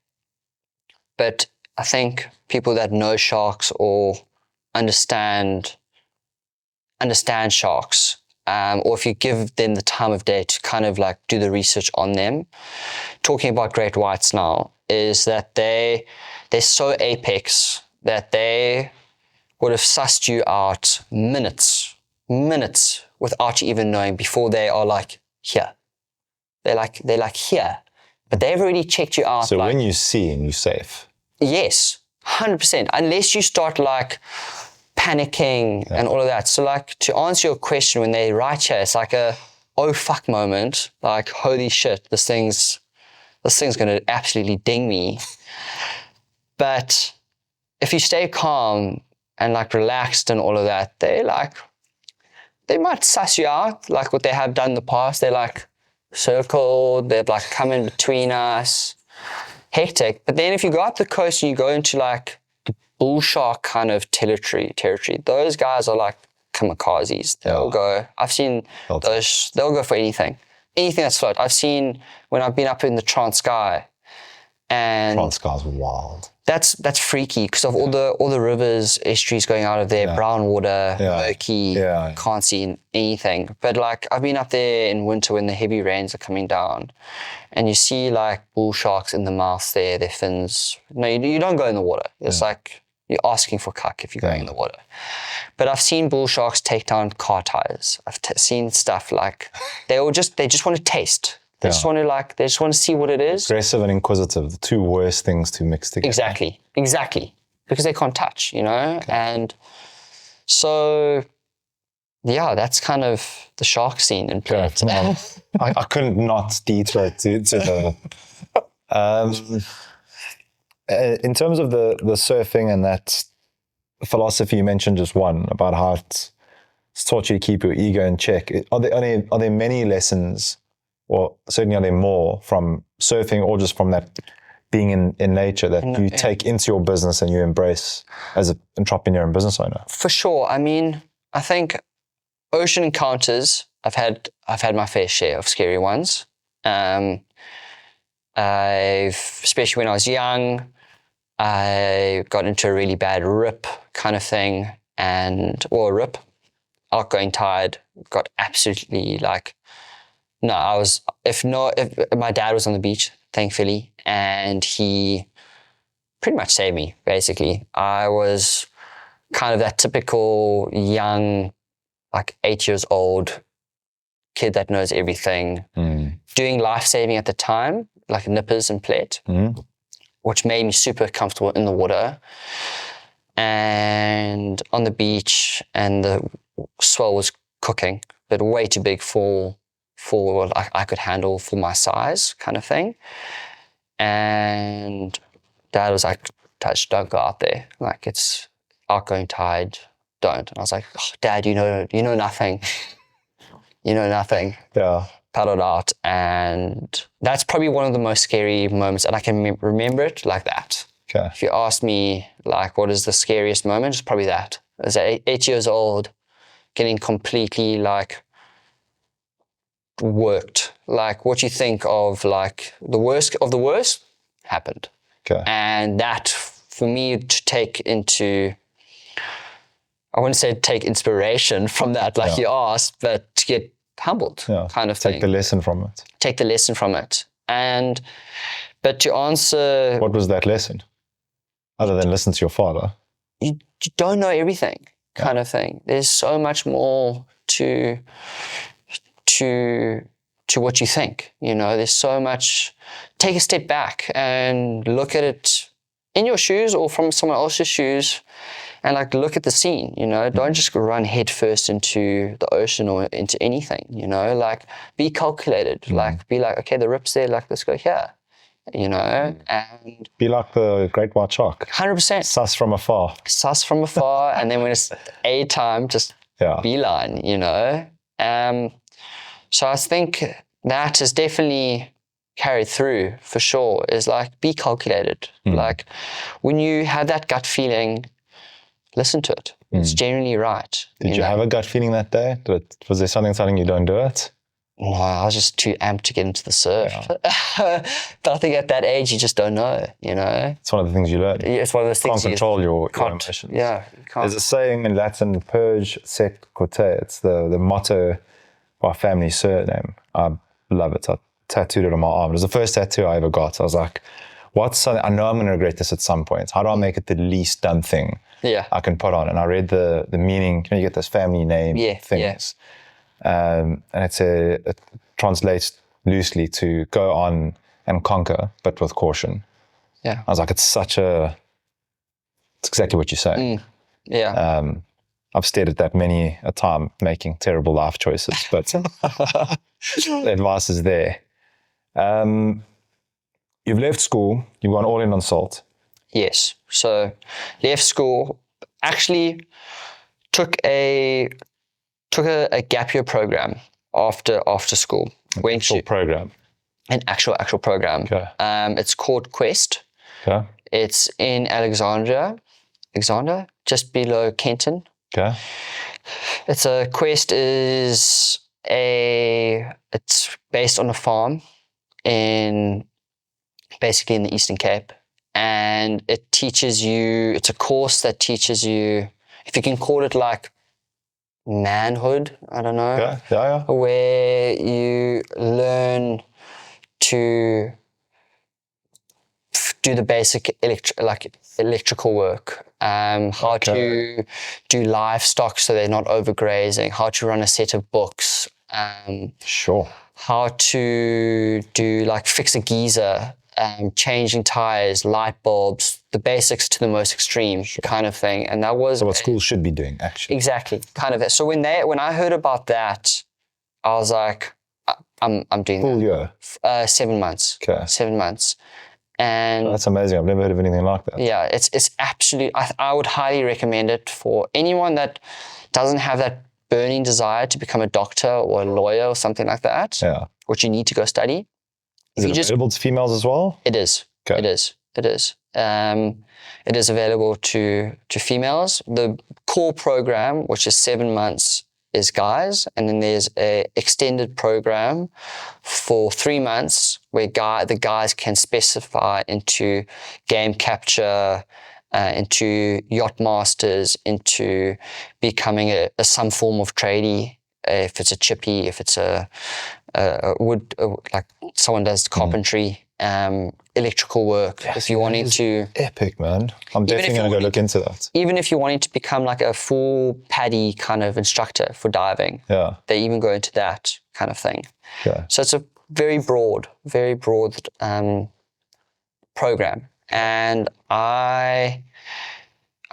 but I think people that know sharks or understand sharks, or if you give them the time of day to kind of like do the research on them, talking about great whites now, is that they're so apex that they would have sussed you out minutes without you even knowing before they are like here. They're like here, but they've already checked you out. So when you see and you're safe. Yes, 100%. Unless you start like panicking and all of that. So like to answer your question, when they write here, it's like a oh fuck moment. Like holy shit, this thing's gonna absolutely ding me. But if you stay calm and like relaxed and all of that, they might suss you out, like what they have done in the past. They're like circled, they've like come in between us. Hectic. But then if you go up the coast and you go into like the bull shark kind of territory, those guys are like kamikazes. They'll go, I've seen those, they'll go for anything that's float. I've seen when I've been up in the Transkei, and Transkei's wild. That's freaky because of all the rivers, estuaries going out of there, brown water, murky, can't see anything. But like I've been up there in winter when the heavy rains are coming down, and you see like bull sharks in the mouth there, their fins. No, you don't go in the water. It's like you're asking for cuck if you're going in the water. But I've seen bull sharks take down car tires. I've seen stuff like they just want to taste. They just want to see what it is. Aggressive and inquisitive, the two worst things to mix together. Exactly. Because they can't touch, And so Yeah. that's kind of the shark scene in Plet. I couldn't not detour to the. In terms of the surfing and that philosophy you mentioned, just one about how it's taught you to keep your ego in check. Are there many lessons, or certainly are there more from surfing or just from that being in nature that you take into your business and you embrace as an entrepreneur and business owner? For sure. I mean, I think ocean encounters, I've had my fair share of scary ones. Especially when I was young, I got into a really bad rip kind of thing, rip, outgoing tide, got absolutely if my dad was on the beach, thankfully, and he pretty much saved me, basically. I was kind of that typical young, 8 years old kid that knows everything, doing life-saving at the time, like nippers and Plet, which made me super comfortable in the water and on the beach, and the swell was cooking, but way too big for what I could handle for my size, kind of thing. And Dad was like, "Tadj, don't go out there. It's outgoing tide. Don't." And I was like, "Oh, Dad, you know nothing. You know nothing." Yeah. Paddled out, and that's probably one of the most scary moments, and I can remember it like that. Okay. If you ask me, what is the scariest moment, it's probably that. I was 8 years old, getting completely worked. What you think of the worst of the worst happened. Okay. And that, for me to take into, I wouldn't say take inspiration from that, you asked, but to get humbled, kind of thing. Take the lesson from it. Take the lesson from it. But to answer... What was that lesson? Other than listen to your father? You don't know everything, kind of thing. There's so much more to what you think, There's so much... Take a step back and look at it in your shoes or from someone else's shoes, and look at the scene, Don't just run head first into the ocean or into anything, Be calculated, be okay, the rip's there, let's go here, and be like the great white shark. 100%. Sus from afar. Sus from afar, and then when it's A time, just beeline, So I think that is definitely carried through for sure, is be calculated. When you have that gut feeling, listen to it. It's genuinely right. Did you have a gut feeling that day? Was there something telling you don't do it? No, I was just too amped to get into the surf. Yeah. But I think at that age, you just don't know, It's one of the things you learn. It's one of those things you can't control your emotions. Yeah, you can't. There's a saying in Latin, purge, sec, cote. It's the motto of our family surname. I love it. I tattooed it on my arm. It was the first tattoo I ever got. I was like, I know I'm going to regret this at some point. How do I make it the least dumb thing I can put on? And I read the meaning. You get this family name things. And it translates loosely to go on and conquer, but with caution. Yeah. I was like, it's exactly what you're saying. I've stared at that many a time, making terrible life choices, but the advice is there. You've left school, you've gone all in on salt. Yes. So left school, actually took a gap year program after school. An actual program. An actual program. Okay. It's called Quest. Okay. It's in Alexandria, just below Kenton. Okay. Quest is it's based on a farm basically in the Eastern Cape, and it's a course that teaches you, if you can call it manhood, I don't know. Yeah. Where you learn to do the basic electrical work, how to do livestock so they're not overgrazing, how to run a set of books, sure, how to do fix a geyser, changing tires, light bulbs, the basics to the most extreme kind of thing. And that was So what schools should be doing, actually. exactly kind of it. So when I heard about that, I was like, I'm doing Full year. 7 months. Okay. 7 months. And That's amazing. I've never heard of anything like that. yeah, it's absolute. I would highly recommend it for anyone that doesn't have that burning desire to become a doctor or a lawyer or something like that. Yeah. Which you need to go study. Is it available to females as well? It is. Okay. It is. It is available to females. The core program, which is 7 months, is guys, and then there's a extended program for 3 months where the guys can specify into game capture, into yacht masters, into becoming some form of tradie. If it's a chippy, if it's a wood, like someone does carpentry, electrical work. Yes, if you're wanting to, epic, man. I'm definitely going to go look into that. even if you're wanting to become like a full paddy kind of instructor for diving, they even go into that kind of thing. Yeah. So it's a very broad program, and I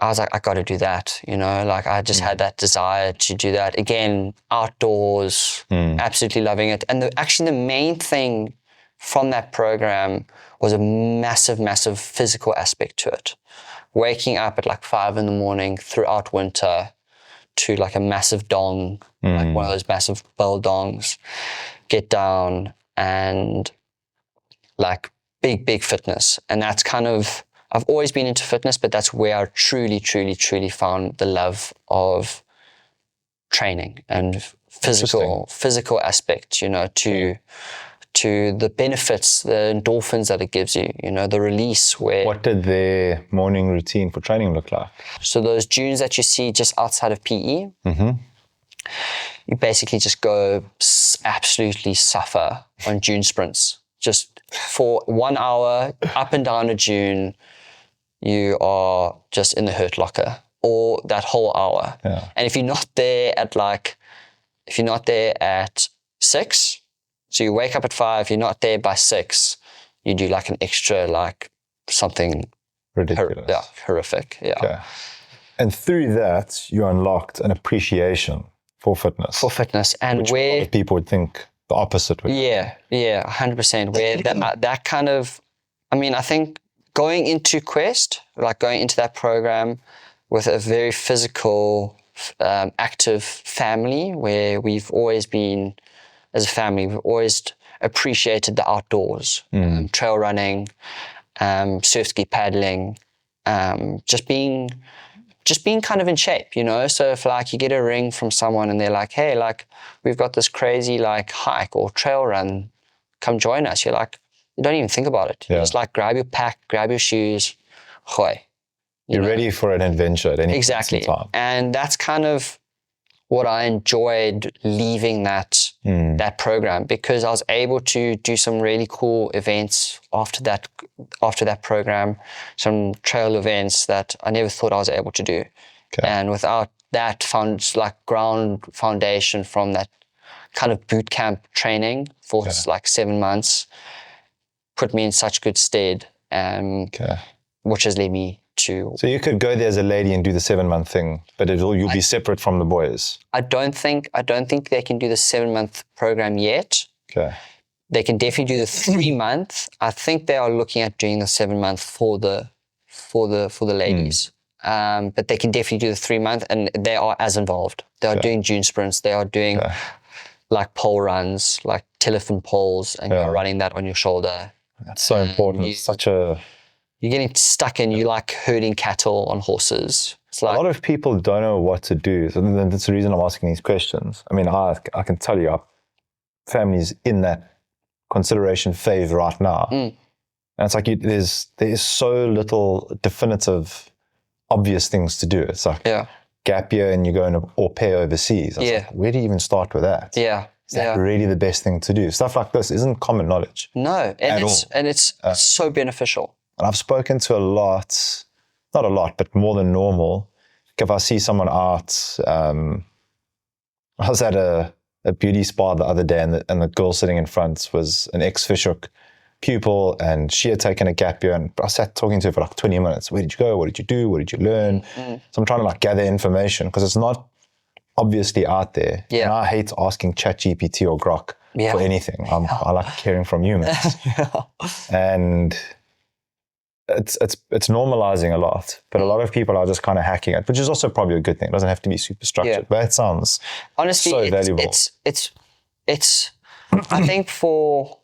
was like, I got to do that, like I just had that desire to do that. Again, outdoors, absolutely loving it. And actually the main thing from that program was a massive, massive physical aspect to it. Waking up at like 5 a.m. throughout winter to like a massive dong, like one of those massive bell dongs, get down and like big fitness. And that's kind of, I've always been into fitness, but that's where I truly, truly, truly found the love of training and physical aspect, to the benefits, the endorphins that it gives you, the release where... What did their morning routine for training look like? So those dunes that you see just outside of PE, you basically just go absolutely suffer on dune sprints. Just for 1 hour, up and down a dune, you are just in the hurt locker, or that whole hour. Yeah. And if you're not there at 6, so you wake up at 5, you're not there by 6, you do like an extra, like something ridiculous. Horrific. Yeah. Okay. And through that, you unlocked an appreciation for fitness. And which where a lot of people would think the opposite would. Yeah, 100%. Where that kind of, I think going into Quest, like going into that program with a very physical, active family, where we've always been, as a family, we've always appreciated the outdoors, trail running, surf ski paddling, just being kind of in shape, So if like you get a ring from someone and they're like, hey, like we've got this crazy like hike or trail run, come join us. You're like, you don't even think about it. You just like grab your pack, grab your shoes, hoi. You're ready for an adventure at any point in time. And that's kind of what I enjoyed leaving that program, because I was able to do some really cool events after that program, some trail events that I never thought I was able to do. Okay. And without that ground foundation from that kind of boot camp training for like 7 months, put me in such good stead, which has led me to... So you could go there as a lady and do the 7-month thing, but you'll be separate from the boys. I don't think they can do the 7-month program yet. Okay. They can definitely do the 3-month. I think they are looking at doing the 7-month for the ladies. But they can definitely do the 3-month, and they are as involved. They are doing dune sprints. They are doing like pole runs, like telephone poles, and you're running that on your shoulder. That's so important. It's such a... You're getting stuck in, you like herding cattle on horses. It's like, a lot of people don't know what to do. So that's the reason I'm asking these questions. I can tell you, our family's in that consideration phase right now. And it's like there is so little definitive, obvious things to do. It's like gap year and you go in au pair overseas. Like, where do you even start with that? Yeah. Is that really the best thing to do? Stuff like this isn't common knowledge. No, and it's so beneficial. And I've spoken to not a lot, but more than normal. If I see someone out, I was at a beauty spa the other day, and the girl sitting in front was an ex-fishhook pupil, and she had taken a gap year, and I sat talking to her for like 20 minutes. Where did you go? What did you do? What did you learn? So I'm trying to like gather information because it's not obviously out there. Yeah. And I hate asking ChatGPT or Grok for anything. I like hearing from humans. And it's normalizing a lot, but a lot of people are just kind of hacking it, which is also probably a good thing. It doesn't have to be super structured, but it sounds honestly so valuable. It's I think for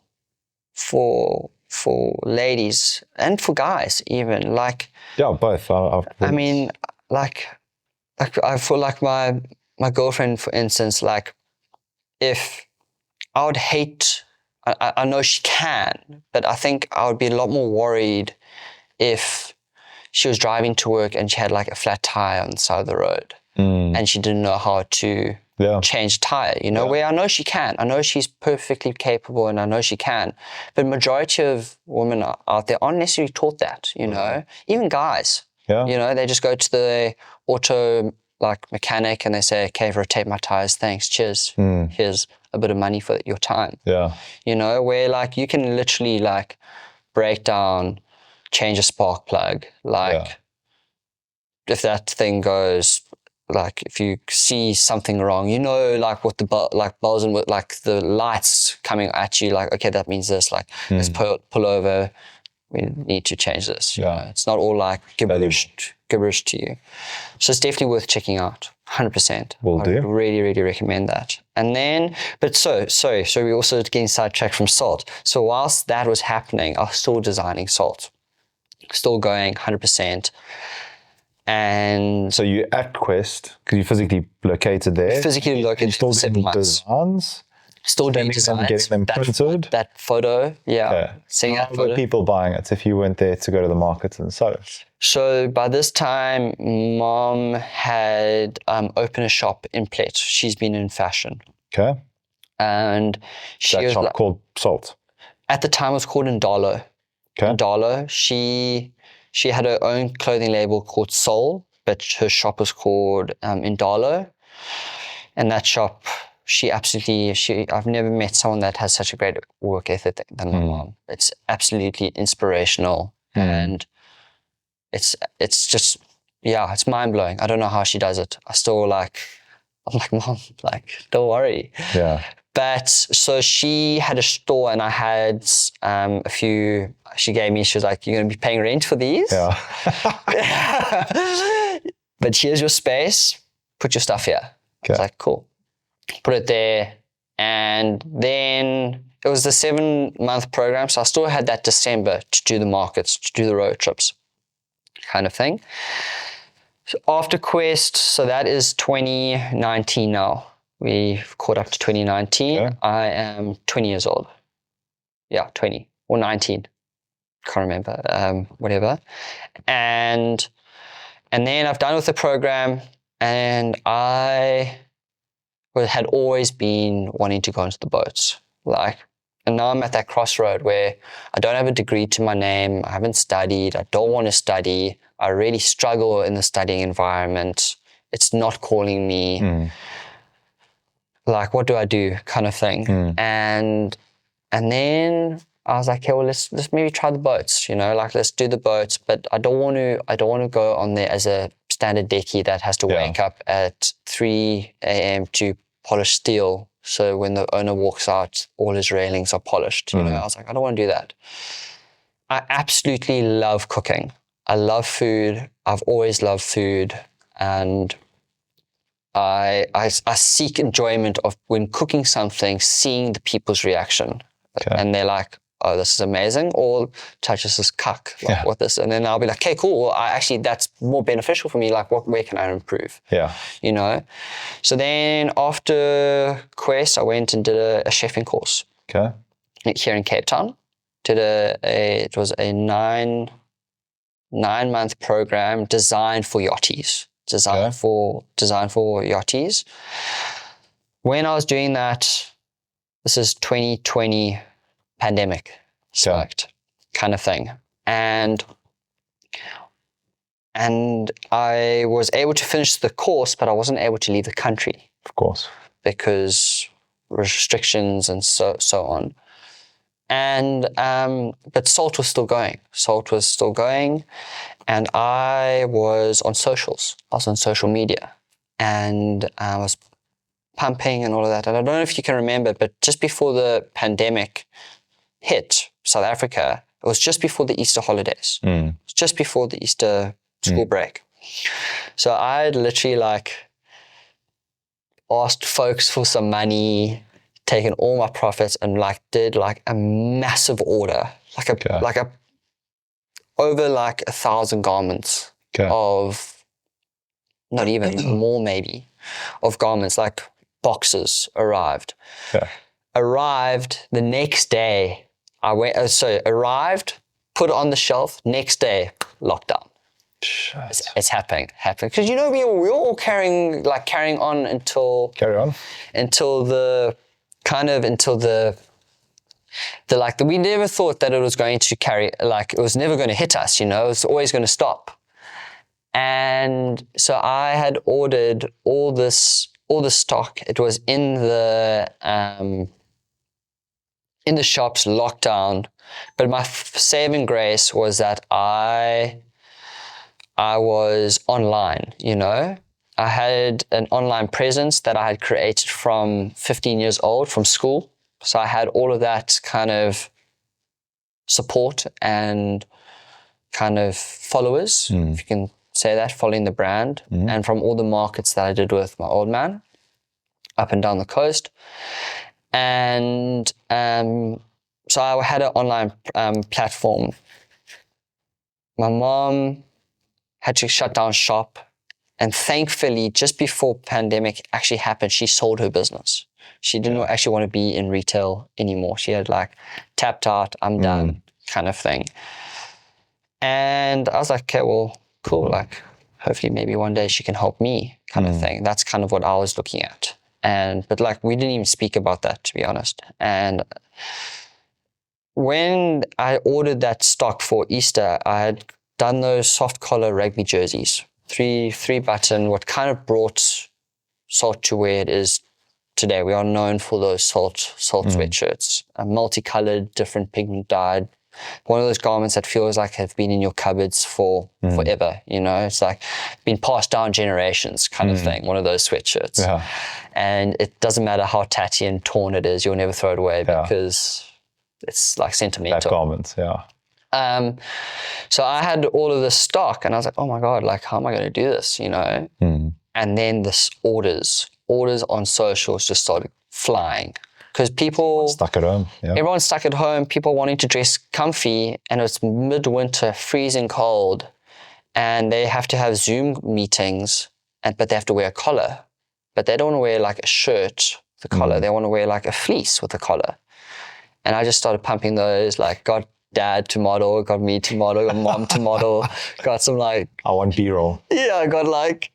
ladies and for guys even, like, yeah, both. I mean, like I feel like my girlfriend, for instance, like, if I would hate, I know she can, but I think I would be a lot more worried if she was driving to work and she had like a flat tire on the side of the road and she didn't know how to change tire, you know, where I know she can. I know she's perfectly capable and I know she can. But majority of women out there aren't necessarily taught that, you know, even guys. Yeah. You know, they just go to the auto like mechanic and they say, okay, rotate my tires, thanks, cheers. Here's a bit of money for your time. Yeah. You know, where like you can literally like break down, change a spark plug, like if that thing goes, like if you see something wrong, you know, like what the bells and with like the lights coming at you, like, okay, that means this, like let's pull over, we need to change this. You know? It's not all like gibberish to you. So it's definitely worth checking out, 100%. I really, really recommend that. And then, but so we also getting sidetracked from salt. So whilst that was happening, I was still designing salt, still going 100%. And so you at Quest, because you physically located there. Physically located for 7 months. Designs? Still doing designs. Getting them printed? That photo, seeing that photo. How were people buying it if you went there to go to the markets and so? So by this time, Mom had opened a shop in Plet. She's been in fashion. Okay. And she that was shop called Salt? At the time, it was called Indalo. Okay. Indalo. She had her own clothing label called Soul, but her shop was called Indalo. And that shop, I've never met someone that has such a great work ethic than my mom. It's absolutely inspirational. And it's just, it's mind blowing. I don't know how she does it. I'm like, Mom, like, don't worry. Yeah. But so she had a store and I had a few, she was like, you're going to be paying rent for these? Yeah. But here's your space, put your stuff here. Okay. I was like, cool. Put it there. And then it was the 7-month program. So I still had that December to do the markets, to do the road trips kind of thing. So after Quest, so that is 2019 now. We've caught up to 2019. Okay. I am 20 years old. Yeah, 20 or 19. Can't remember, whatever. And then I've done with the program and I had always been wanting to go into the boats. And now I'm at that crossroad where I don't have a degree to my name. I haven't studied. I don't want to study. I really struggle in the studying environment. It's not calling me. Like, what do I do, kind of thing. And then I was like, okay, well, let's maybe try the boats, you know, like let's do the boats, but I don't want to go on there as a standard decky that has to wake up at 3 a.m. to polish steel. So when the owner walks out, all his railings are polished, you know. I was like, I don't want to do that. I absolutely love cooking. I love food. I've always loved food. And I seek enjoyment of when cooking something, seeing the people's reaction. Okay. And they're like, oh, this is amazing, or Tadj, this is cuck, like what this, and then I'll be like, okay, cool, well, that's more beneficial for me, like where can I improve? Yeah. You know? So then after Quest, I went and did a chefing course. Okay. Here in Cape Town. It was a 9-month program designed for yachties. Designed for yachties. When I was doing that, this is 2020 pandemic spiked kind of thing. And I was able to finish the course, but I wasn't able to leave the country. Of course. Because restrictions and so on. And but Salt was still going. Salt was still going, and I was on socials. I was on social media, and I was pumping and all of that. And I don't know if you can remember, but just before the pandemic hit South Africa, it was just before the Easter holidays. It was just before the Easter school break. So I had literally like asked folks for some money, taken all my profits, and like did like a massive order, like a over like 1,000 garments of, not even more maybe, of garments, like boxes arrived. Arrived the next day. I went, arrived, put it on the shelf. Next day, lockdown. It's happening. Because we were all carrying on until we never thought that it was going to it was never going to hit us. It was always going to stop. And so I had ordered all the stock. It was in the shops, locked down. But my saving grace was that I was online, I had an online presence that I had created from 15 years old from school. So I had all of that kind of support and kind of followers, if you can say that, following the brand, and from all the markets that I did with my old man up and down the coast. And so I had an online platform. My mom had to shut down shop, and thankfully, just before pandemic actually happened, she sold her business. She didn't actually want to be in retail anymore. She had like tapped out, I'm done kind of thing. And I was like, okay, well, cool. Like, hopefully maybe one day she can help me kind of thing. That's kind of what I was looking at. But like, we didn't even speak about that, to be honest. And when I ordered that stock for Easter, I had done those soft collar rugby jerseys, three button, what kind of brought Salt to where it is today. We are known for those salt sweatshirts, multicolored, different pigment dyed. One of those garments that feels like have been in your cupboards for forever. It's like been passed down generations kind of thing. One of those sweatshirts, and it doesn't matter how tatty and torn it is, you'll never throw it away because it's like sentimental. That garment, So I had all of this stock, and I was like, oh my God, like, how am I going to do this, And then this orders on socials just started flying. Because people... Stuck at home, Everyone's stuck at home, people wanting to dress comfy, and it's midwinter, freezing cold, and they have to have Zoom meetings, but they have to wear a collar. But they don't want to wear like a shirt with a collar. They want to wear like a fleece with a collar. And I just started pumping those, like got dad to model, got me to model, got mom to model, got some like... I want B-roll. Yeah, I got like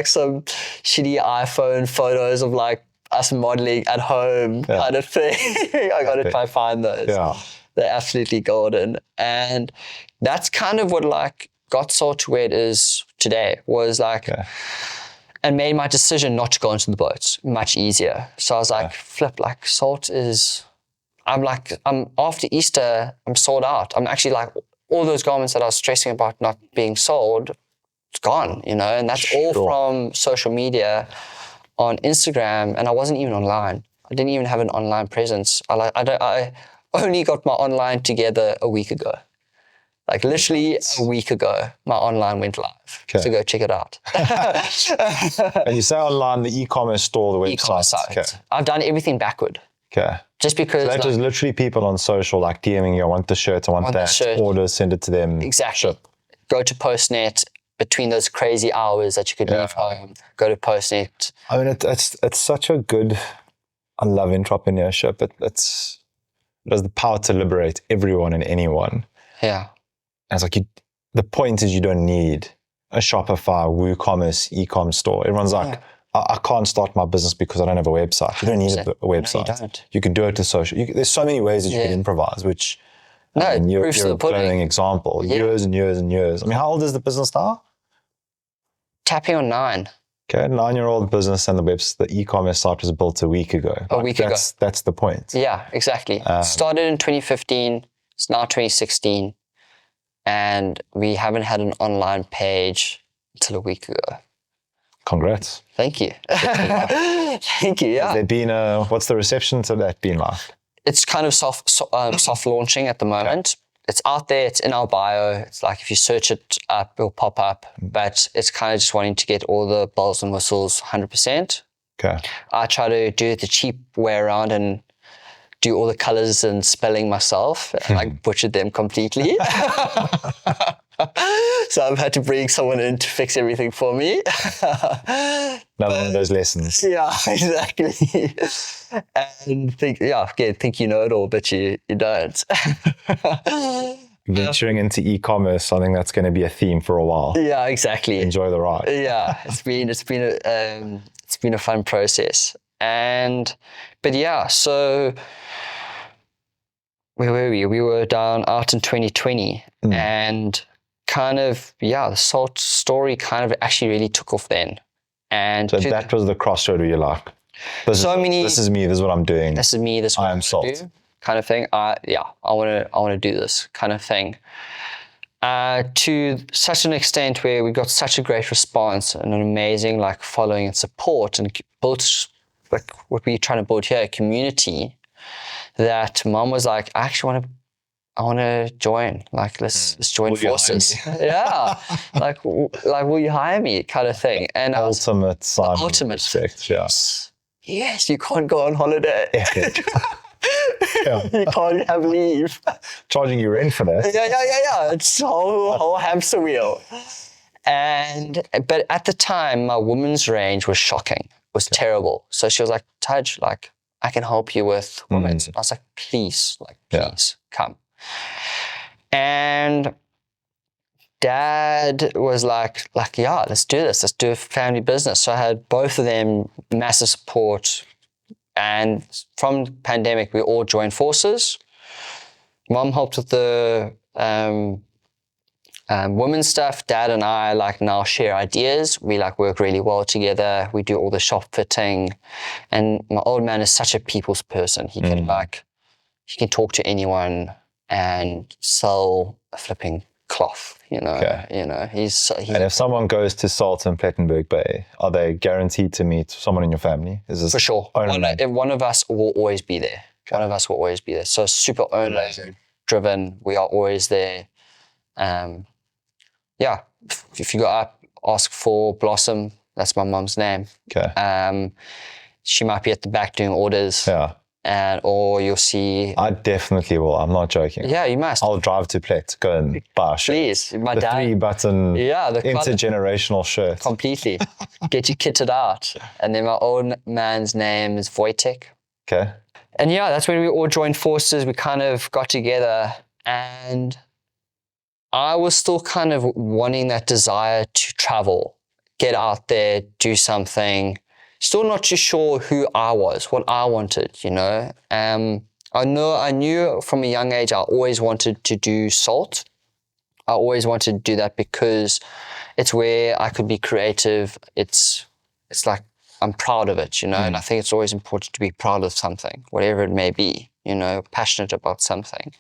some shitty iPhone photos of like us modeling at home kind of thing. I got to try to find those. Yeah. They're absolutely golden. And that's kind of what like got Salt to where it is today, was like... And made my decision not to go into the boats much easier. So I was like, flip, like Salt is... I'm after Easter, I'm sold out. I'm actually like, all those garments that I was stressing about not being sold, it's gone, and that's all from social media on Instagram. And I wasn't even online. I didn't even have an online presence. I only got my online together a week ago. Like literally a week ago, my online went live. So go check it out. And you say online, the e-commerce store, the website. E-commerce site. I've done everything backward. Okay. Just because... So that was literally people on social, like DMing you, I want the shirt, I want that, shirt. Order, send it to them. Exactly. Go to Postnet between those crazy hours that you could leave home. Go to Postnet. I mean, it's such a good... I love entrepreneurship. It has the power to liberate everyone and anyone. Yeah. And it's like, the point is you don't need a Shopify, WooCommerce, e-com store. Everyone's like... I can't start my business because I don't have a website. You don't need a website. No, you don't. You can do it to social. There's so many ways that you can improvise, which you're a glowing example. Years and years and years. I mean, how old is the business now? Tapping on 9. Okay, 9-year-old business, and the e-commerce site was built a week ago. A week ago. That's the point. Yeah, exactly. Started in 2015. It's now 2016. And we haven't had an online page until a week ago. Congrats. Thank you. Thank you, yeah. Has there been what's the reception to that been like? It's kind of soft launching at the moment. Okay. It's out there, it's in our bio. It's like if you search it up, it'll pop up. But it's kind of just wanting to get all the bells and whistles 100%. Okay. I try to do it the cheap way around and do all the colors and spelling myself. I butchered them completely. So I've had to bring someone in to fix everything for me. Another one of those lessons. Yeah, exactly. And think you know it all, but you don't. Venturing into e-commerce, I think that's going to be a theme for a while. Yeah, exactly. Enjoy the ride. Yeah, it's been a fun process. But yeah, so where were we? We were out in 2020 and kind of, the salt story kind of actually really took off then. And so that was the crossroad where you're like, this is me, this is what I'm doing. This is me, this is what I am salt. Do, kind of thing. I want to do this kind of thing. To such an extent where we got such a great response and an amazing following and support, and built what we're trying to build here, a community, that Mom was like, I want to join. Let's join forces. Yeah, will you hire me? Kind of thing. And ultimate sign. Ultimate respect. Yeah. Yes, you can't go on holiday. Yeah. You can't have leave. Charging you rent for that. Yeah. It's whole hamster wheel. But at the time, my women's range was shocking. It was terrible. So she was like, Tadj, I can help you with women's. I was like, please, come. And Dad was like, let's do this. Let's do a family business. So I had both of them, massive support. And from the pandemic, we all joined forces. Mom helped with the women's stuff. Dad and I now share ideas. We work really well together. We do all the shop fitting. And my old man is such a people's person. He can he can talk to anyone and sell a flipping cloth, Okay. And if someone goes to Salt in Plettenberg Bay, are they guaranteed to meet someone in your family? Is this for sure? One of us will always be there. Okay. One of us will always be there. So super owner driven. We are always there. If you go up, ask for Blossom. That's my mom's name. Okay. She might be at the back doing orders. Yeah. Or you'll see. I definitely will. I'm not joking. Yeah, you must. I'll drive to Plet, go and buy a shirt. Please, my dad. 3-button intergenerational shirt. Completely. Get you kitted out. And then my old man's name is Wojtek. Okay. And that's when we all joined forces. We kind of got together, and I was still kind of wanting that desire to travel, get out there, do something. Still not too sure who I was, what I wanted, I knew from a young age I always wanted to do salt. I always wanted to do that because it's where I could be creative. It's I'm proud of it, and I think it's always important to be proud of something, whatever it may be, passionate about something.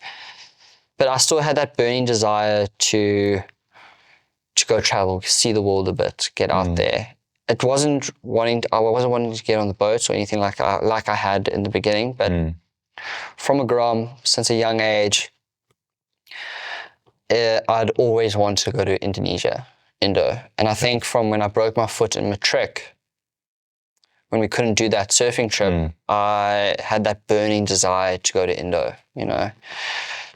But I still had that burning desire to go travel, see the world a bit, get out there. I wasn't wanting to get on the boats or anything like I had in the beginning, but from a Grom, since a young age, I'd always wanted to go to Indonesia, Indo. And I think from when I broke my foot in matric, when we couldn't do that surfing trip, I had that burning desire to go to Indo,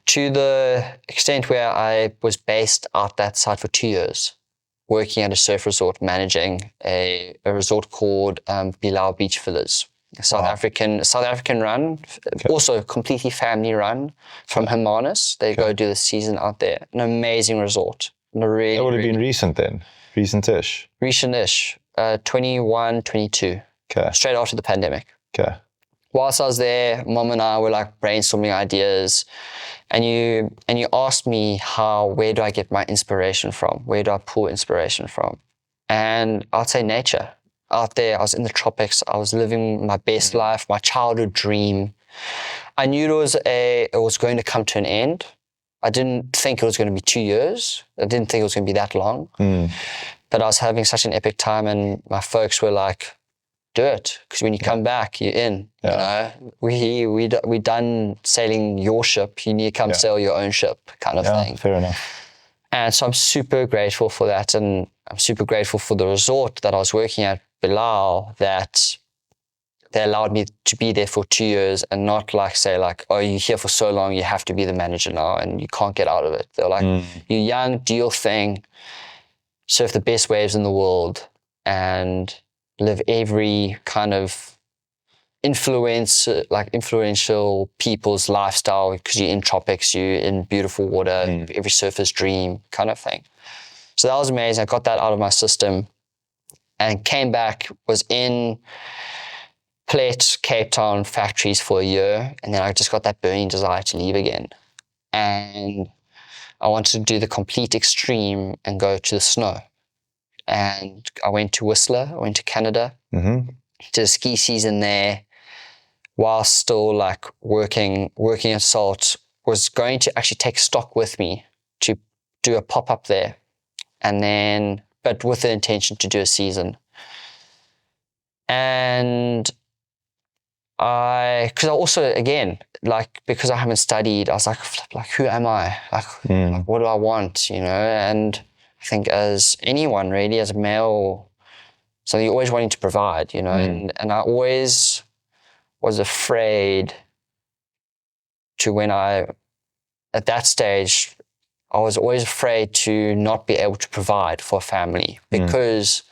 to the extent where I was based out that side for 2 years, working at a surf resort, managing a resort called Bilal Beach Villas, a South African run, also completely family run from Hermanus. They go do the season out there. An amazing resort. It would have been recent then, recent-ish. Recent-ish, 21, 22. Okay. Straight after the pandemic. Okay. Whilst I was there, Mom and I were brainstorming ideas, and you asked me where do I get my inspiration from? Where do I pull inspiration from? And I'd say nature. out there. I was in the tropics. I was living my best life, my childhood dream. I knew it was going to come to an end. I didn't think it was going to be 2 years. I didn't think it was going to be that long. But I was having such an epic time, and my folks were like, do it, because when you come back, you're in. You know, we done sailing your ship. You need to come sail your own ship, kind of thing. Fair enough. And so I'm super grateful for that, and I'm super grateful for the resort that I was working at, Bilal, that they allowed me to be there for 2 years and not like say like, oh, you're here for so long, you have to be the manager now and you can't get out of it. They're like, you're young, do your thing, surf the best waves in the world, and live every kind of influential people's lifestyle, because you're in tropics, you're in beautiful water, every surfer's dream kind of thing. So that was amazing. I got that out of my system and came back, was in Cape Town factories for a year, and then I just got that burning desire to leave again. And I wanted to do the complete extreme and go to the snow. And I went to Whistler, I went to Canada, did a ski season there, while still like working at Salt. Was going to actually take stock with me to do a pop-up there, and then, but with the intention to do a season. And because I also, again, like, because I haven't studied, I was like, who am I? Like, what do I want, you know? And I think as anyone really, as a male, so you're always wanting to provide, you know, and I always was afraid at that stage, I was always afraid to not be able to provide for a family because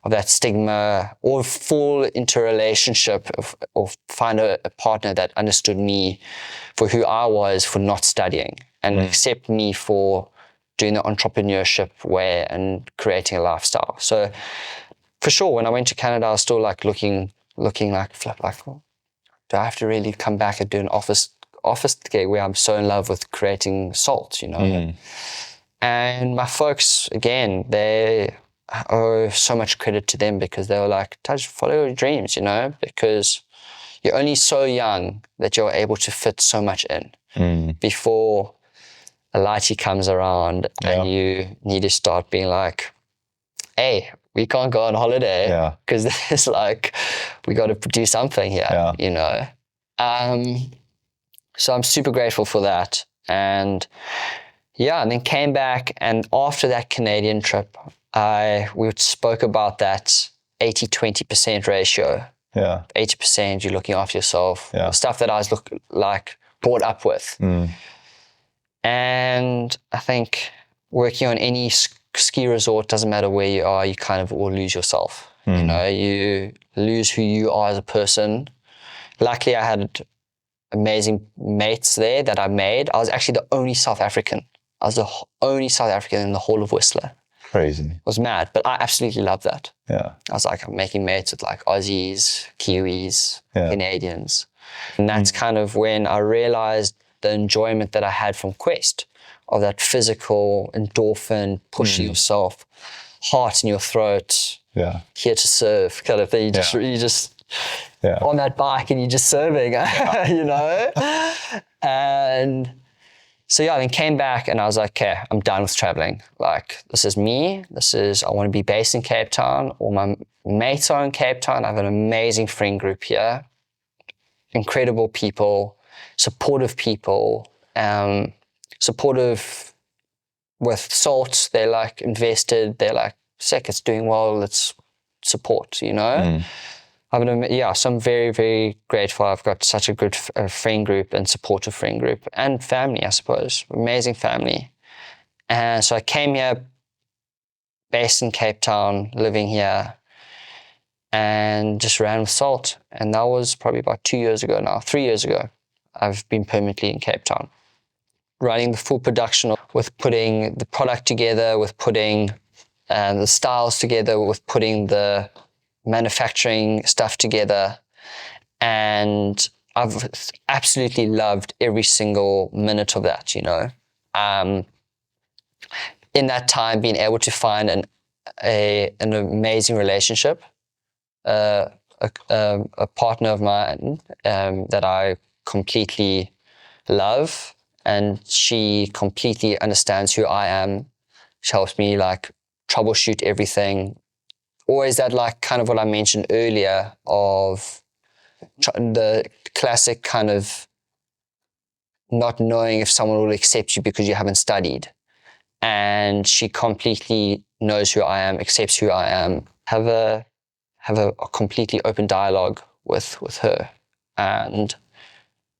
of that stigma, or fall into a relationship or find a partner that understood me for who I was, for not studying, and accept me for doing the entrepreneurship way and creating a lifestyle. So for sure, when I went to Canada, I was still like looking like, oh, do I have to really come back and do an office gig where I'm so in love with creating salt, you know? And my folks, again, they owe so much credit to them, because they were like, Tadj, follow your dreams, you know, because you're only so young that you're able to fit so much in before a lighty comes around and you need to start being like, hey, we can't go on holiday because there's like, we got to do something here, you know. So I'm super grateful for that. And and then came back, and after that Canadian trip, we spoke about that 80-20% ratio. 80% you're looking after yourself. Stuff that I was brought up with. And I think working on any ski resort, doesn't matter where you are, you kind of all lose yourself. You know, you lose who you are as a person. Luckily, I had amazing mates there that I made. I was actually the only South African. I was the only South African in the whole of Whistler. Crazy. It was mad, but I absolutely loved that. I was like, I'm making mates with like Aussies, Kiwis, Canadians. And that's kind of when I realized the enjoyment that I had from Quest, of that physical endorphin, pushing yourself, heart in your throat, here to serve kind of thing. You just on that bike and you're just serving, you know? And so I then came back and I was like, okay, I'm done with traveling. Like, this is me. I want to be based in Cape Town. All my mates are in Cape Town. I have an amazing friend group here. Incredible people, supportive people, supportive with Salt. They're like invested. They're like, sick, it's doing well. Let's support, you know? So I'm very, very grateful. I've got such a good friend group and supportive friend group, and family, I suppose. Amazing family. And so I came here, based in Cape Town, living here, and just ran with Salt. And that was probably about 2 years ago now, 3 years ago. I've been permanently in Cape Town, running the full production, with putting the product together, with putting the styles together, with putting the manufacturing stuff together. And I've absolutely loved every single minute of that, you know. In that time, being able to find an amazing relationship a partner of mine that I completely love, and she completely understands who I am. She helps me like troubleshoot everything. Always that like kind of what I mentioned earlier of the classic kind of not knowing if someone will accept you because you haven't studied. And she completely knows who I am, accepts who I am. Have a completely open dialogue with her, and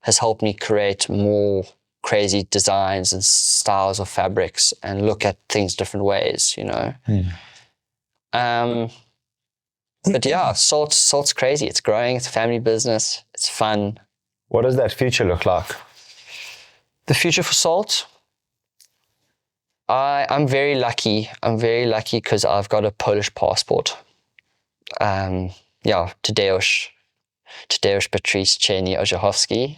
has helped me create more crazy designs and styles of fabrics and look at things different ways, you know. But yeah, Salt's crazy. It's growing. It's a family business. It's fun. What does that future look like? The future for Salt? I'm very lucky. I'm very lucky because I've got a Polish passport. Tadj Orzechowski.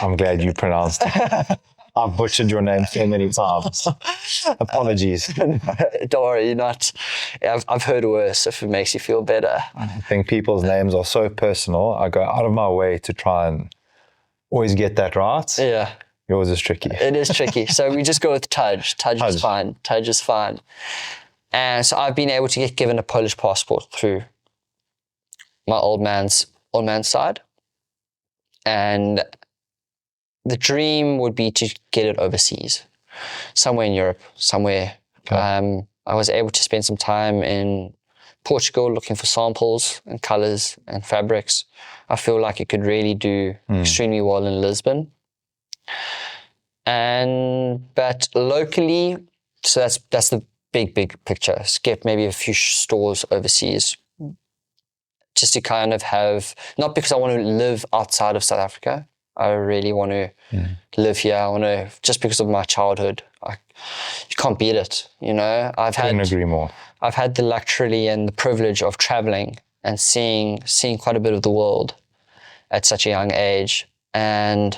I'm glad you pronounced it. I've butchered your name so many times. Apologies. Don't worry, you're not. I've heard worse if it makes you feel better. I think people's names are so personal. I go out of my way to try and always get that right. Yeah. Yours is tricky. It is tricky. So we just go with Tadj. Tadj is fine. Tadj is fine. And so I've been able to get given a Polish passport through my old man's side. And the dream would be to get it overseas, somewhere in Europe, somewhere. Okay. I was able to spend some time in Portugal looking for samples and colors and fabrics. I feel like it could really do extremely well in Lisbon. But locally, so that's the big picture. Skip maybe a few stores overseas, just to kind of have, not because I want to live outside of South Africa. I really want to live here. I want to, just because of my childhood. You can't beat it, you know. Couldn't agree more. I've had the luxury and the privilege of traveling and seeing quite a bit of the world at such a young age. And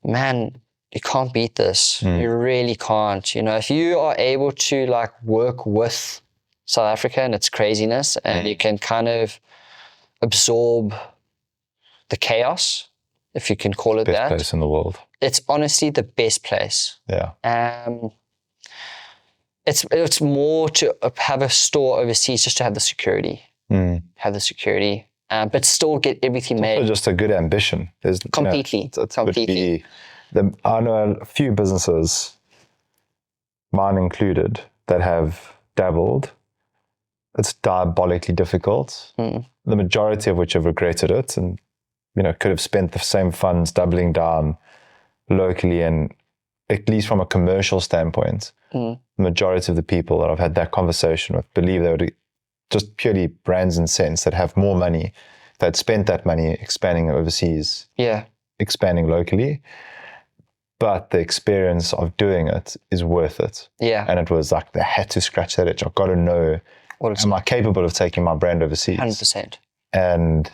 man, you can't beat this. You really can't. You know, if you are able to like work with South Africa and its craziness, and you can kind of absorb the chaos, if you can call it that. Best place in the world. It's honestly the best place. Yeah. It's more to have a store overseas just to have the security. Have the security. But still get everything made. Also just a good ambition. Completely. Completely. I know a few businesses, mine included, that have dabbled. It's diabolically difficult. The majority of which have regretted it, and could have spent the same funds doubling down locally, and at least from a commercial standpoint, the majority of the people that I've had that conversation with believe they would just purely brands and cents that have more money, that spent that money expanding overseas, expanding locally. But the experience of doing it is worth it. Yeah. And it was like, they had to scratch that itch. I've got to know, am I capable of taking my brand overseas? 100%. And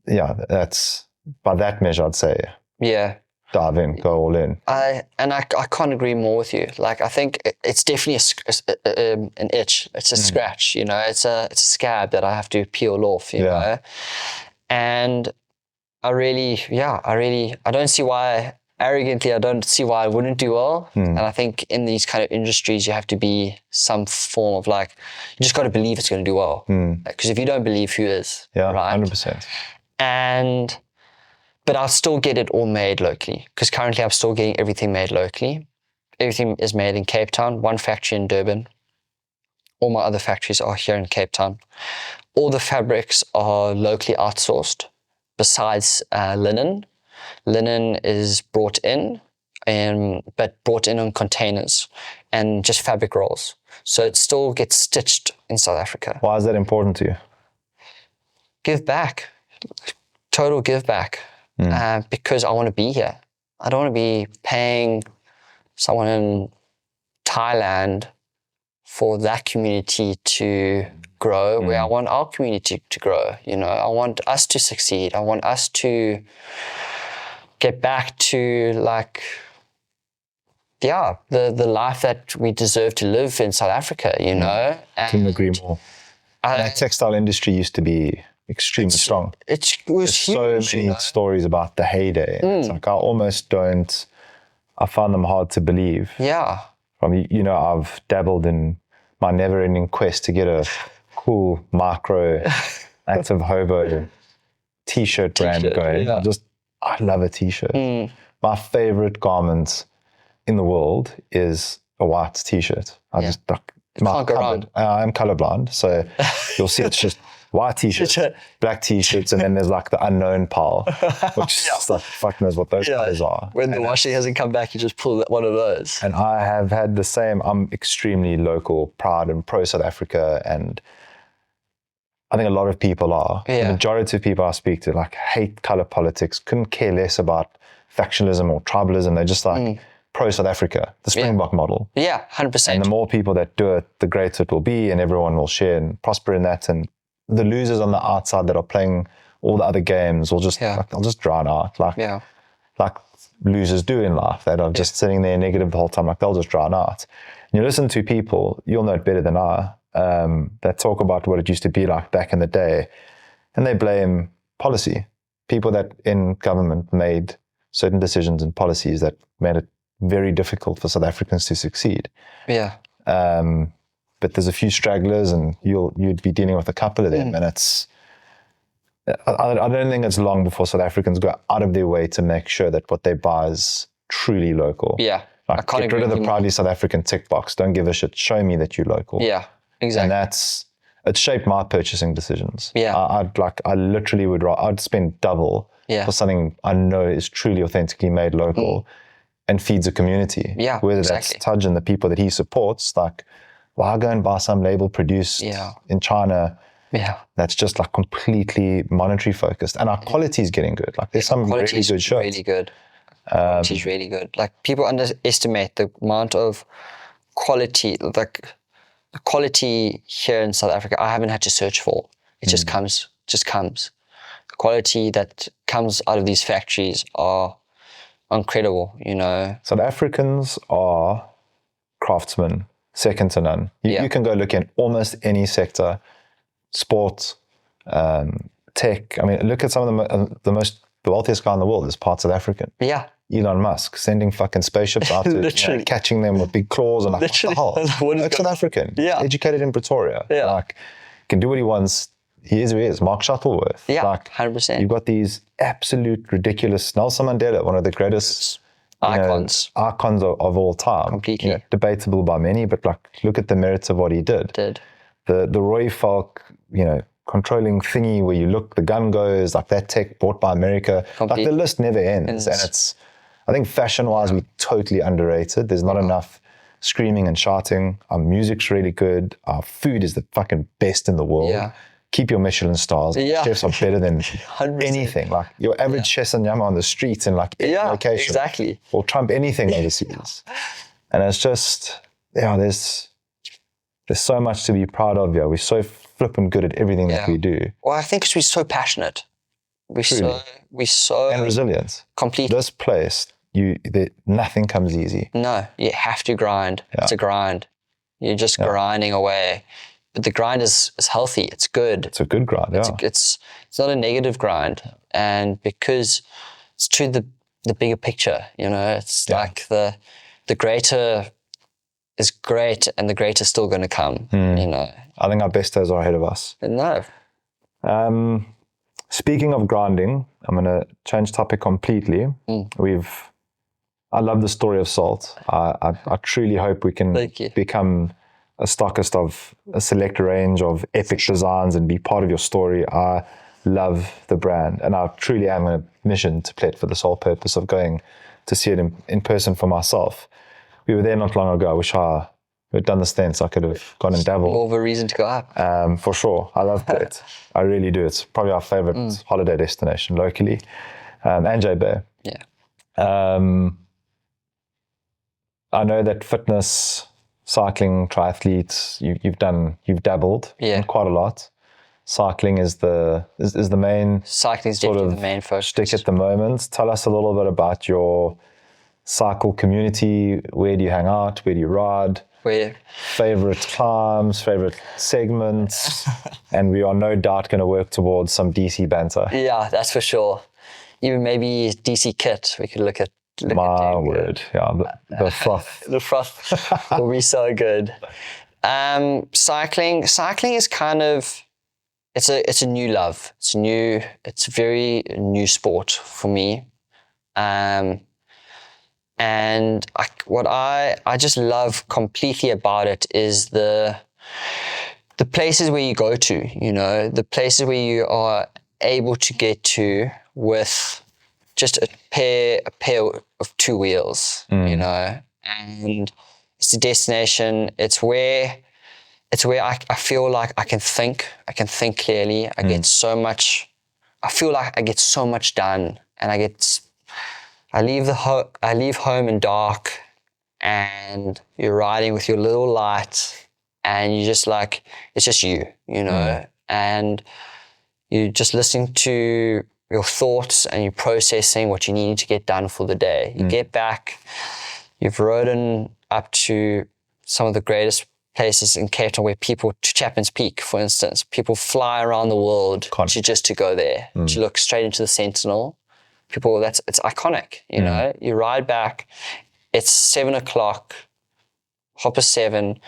yeah, that's, by that measure, I'd say, dive in, go all in. I can't agree more with you. Like, I think it's definitely an itch. It's a scratch, it's a scab that I have to peel off, you know. And I don't see why, arrogantly, I don't see why I wouldn't do well. And I think in these kind of industries, you have to be some form of like, you just got to believe it's going to do well. Because if you don't believe, who is? Yeah, right? 100%. But I'll still get it all made locally, because currently I'm still getting everything made locally. Everything is made in Cape Town, one factory in Durban. All my other factories are here in Cape Town. All the fabrics are locally outsourced. Besides linen. Linen is brought in, but brought in on containers, and just fabric rolls. So it still gets stitched in South Africa. Why is that important to you? Give back. Total give back. Because I want to be here. I don't want to be paying someone in Thailand for that community to grow, where I want our community to grow. I want us to succeed. I want us to get back to the life that we deserve to live in South Africa, Couldn't agree more. that textile industry used to be extremely strong. It was There's huge. so many stories about the heyday. It's like I find them hard to believe. Yeah. I've dabbled in my never-ending quest to get a cool micro active hobo t-shirt brand going. Yeah. I love a t-shirt. My favorite garment in the world is a white t-shirt. I just can't go wrong. I'm colorblind, so you'll see it's just white t-shirts, black t-shirts, and then there's like the unknown pile, which is just like fuck knows what those colors are. When the washing hasn't come back, you just pull one of those. And I have had the same. I'm extremely local, proud, and pro South Africa, and I think a lot of people are. Yeah. The majority of people I speak to like hate color politics, couldn't care less about factionalism or tribalism. They're just like pro South Africa, the Springbok model. Yeah, 100%. And the more people that do it, the greater it will be, and everyone will share and prosper in that. And the losers on the outside that are playing all the other games will just they'll just drown out. Like losers do in life, that are just sitting there negative the whole time, like they'll just drown out. And you listen to people, you'll know it better than I, that talk about what it used to be like back in the day, and they blame policy. People that in government made certain decisions and policies that made it very difficult for South Africans to succeed. Yeah. But there's a few stragglers, and you'd be dealing with a couple of them, and I don't think it's long before South Africans go out of their way to make sure that what they buy is truly local. Yeah. Like, get rid of the proudly South African tick box. Don't give a shit. Show me that you're local. Yeah, exactly. And it shaped my purchasing decisions. Yeah. I literally I'd spend double for something I know is truly authentically made local and feeds a community. Yeah, Whether that's Tadj and the people that he supports, like, why go and buy some label produced in China that's just like completely monetary focused, and our quality is getting good. Like, there's some really good shirts. Really good. Quality's really good. Like, people underestimate the amount of quality, like the quality here in South Africa. I haven't had to search for. It just comes. The quality that comes out of these factories are incredible, South Africans are craftsmen, second to none. You can go look in almost any sector, sport, tech. I mean, look at some of the wealthiest guy in the world is part South African. Yeah. Elon Musk sending fucking spaceships out to catching them with big claws and like, literally. what the hell? Like, South African. Yeah. Educated in Pretoria. Yeah. Like, can do what he wants. He is who he is. Mark Shuttleworth. Yeah, like, 100%. You've got these absolute ridiculous, Nelson Mandela, one of the greatest icons of all time. Completely. Debatable by many, but like, look at the merits of what he did. The Roy Falk, controlling thingy where you look, the gun goes, like that tech bought by America. Completely. Like, the list never ends. And I think fashion-wise, we're totally underrated. There's not enough screaming and shouting. Our music's really good. Our food is the fucking best in the world. Yeah. Keep your Michelin stars. Yeah. Chefs are better than 100%. anything. Like, your average chef and yama on the streets in like any location. Exactly. Will trump anything overseas. And it's just, there's so much to be proud of. We're so flipping good at everything that we do. Well, I think because we're so passionate. We're so and resilient. Completely. This place, nothing comes easy. No, you have to grind. Yeah. It's a grind. You're just grinding away. But the grind is healthy. It's good. It's a good grind, It's not a negative grind. And because it's to the bigger picture, it's like the greater is great, and the greater's still going to come, I think our best days are ahead of us. No. Speaking of grinding, I'm going to change topic completely. I love the story of Salt. I truly hope we can become a stockist of a select range of epic designs and be part of your story. I love the brand, and I truly am on a mission to Plet for the sole purpose of going to see it in person for myself. We were there not long ago. I wish I had done this then, so I could have gone and dabbled. More of a reason to go up. For sure. I love Plet. I really do. It's probably our favorite holiday destination locally. And J-Bay. Yeah. I know that fitness, cycling, triathletes, you've dabbled in quite a lot. Cycling is the main Cycling is definitely the main focus. Stick at the moment. Tell us a little bit about your cycle community. Where do you hang out? Where do you ride? favorite climbs, favorite segments, and we are no doubt going to work towards some DC banter. Yeah, that's for sure. Even maybe DC kit, we could look at. My word, yeah, the froth. The froth will be so good. Cycling is kind of, it's a new love. It's a very new sport for me. And what I just love completely about it is the places where you go to, you know, the places where you are able to get to with just a pair of two wheels, you know, and it's a destination. It's where I feel like I can think clearly. I feel like I get so much done, and I leave home in dark, and you're riding with your little light, and you just like, it's just you know, and you're just listening to your thoughts and you're processing what you need to get done for the day. You get back, you've ridden up to some of the greatest places in Cape Town to Chapman's Peak, for instance. People fly around the world to go there, to look straight into the Sentinel. It's iconic, you know. You ride back, it's 7:00, 7:30.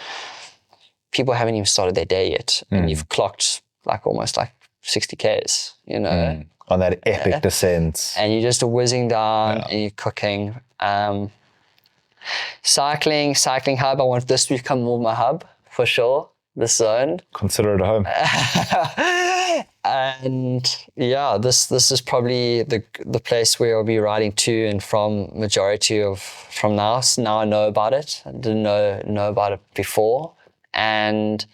People haven't even started their day yet, and you've clocked almost 60 Ks, you know. On that epic descent. And you're just whizzing down and you're cooking. Cycling hub, I want this to become more my hub, for sure, this zone. Consider it a home. And yeah, this is probably the place where I'll be riding to and from from now. So now I know about it. I didn't know about it before. And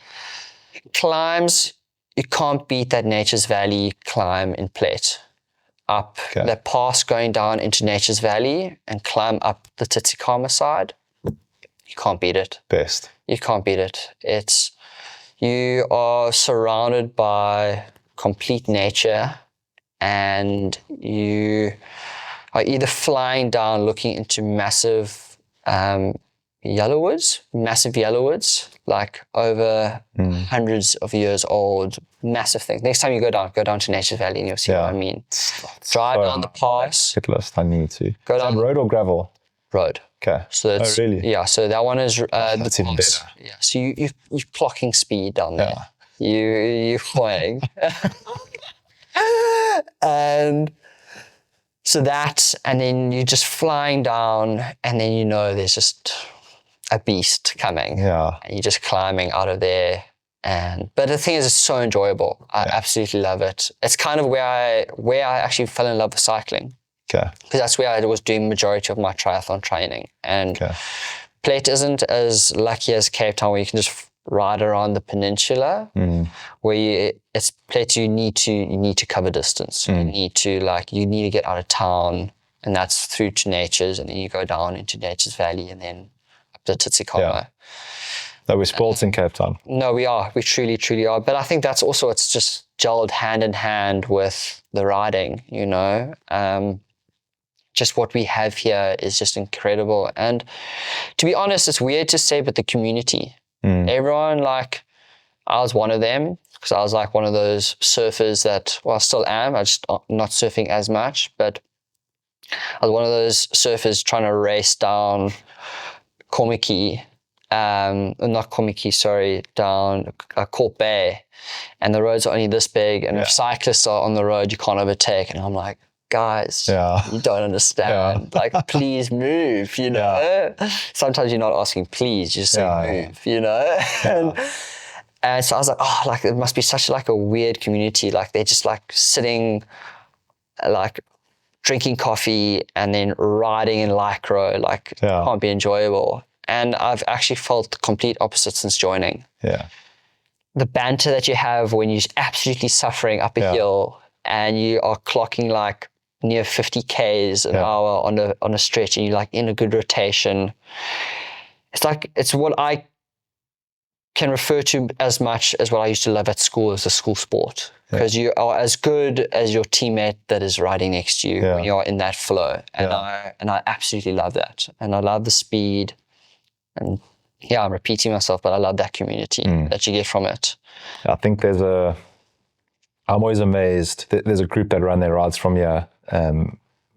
climbs, you can't beat that Nature's Valley climb in Plet. Up that pass going down into Nature's Valley and climb up the Tsitsikamma side. You can't beat it. Best. You can't beat it. You are surrounded by complete nature, and you are either flying down looking into massive yellowwoods, like over hundreds of years old, massive things. Next time you go down to Nature's Valley and you'll see what I mean. Drive down the pass. Hit list, I need to. Go down road or gravel? Road. Okay. So it's, really? Yeah, so that one is that's even better. Yeah, so you're clocking speed down there. You're flying. And so that, and then you're just flying down, and then you know there's just a beast coming. Yeah. And you're just climbing out of there. But the thing is, it's so enjoyable. I absolutely love it. It's kind of where I actually fell in love with cycling. Okay. Because that's where I was doing majority of my triathlon training. And Plet isn't as lucky as Cape Town, where you can just ride around the peninsula. Where it's Plet, you need to cover distance. You need to get out of town, and that's through to Nature's, and then you go down into Nature's Valley, and then up to Tsitsikamma. Yeah. No, we're sports in Cape Town. No, we are. We truly, truly are. But I think that's also, it's just gelled hand in hand with the riding, you know. Just what we have here is just incredible. And to be honest, it's weird to say, but the community, everyone, I was one of them, because I was one of those surfers that, well, I still am. I'm just not surfing as much, but I was one of those surfers trying to race down Komiki, not Komiki, sorry, down Plettenberg Bay, and the roads are only this big, and if cyclists are on the road, you can't overtake. And I'm like, guys, you don't understand. Please move, you know. Sometimes you're not asking please, you're just saying move, you know. And so I was like, it must be such a weird community. They're just sitting, drinking coffee and then riding in lycra, can't be enjoyable. And I've actually felt the complete opposite since joining. Yeah. The banter that you have when you're absolutely suffering up a hill and you are clocking near 50 Ks an hour on a stretch, and you're in a good rotation. It's what I can refer to as much as what I used to love at school as a school sport, because you are as good as your teammate that is riding next to you when you're in that flow. And I absolutely love that. And I love the speed. And I'm repeating myself, but I love that community that you get from it. I think I'm always amazed that there's a group that run their rides from here,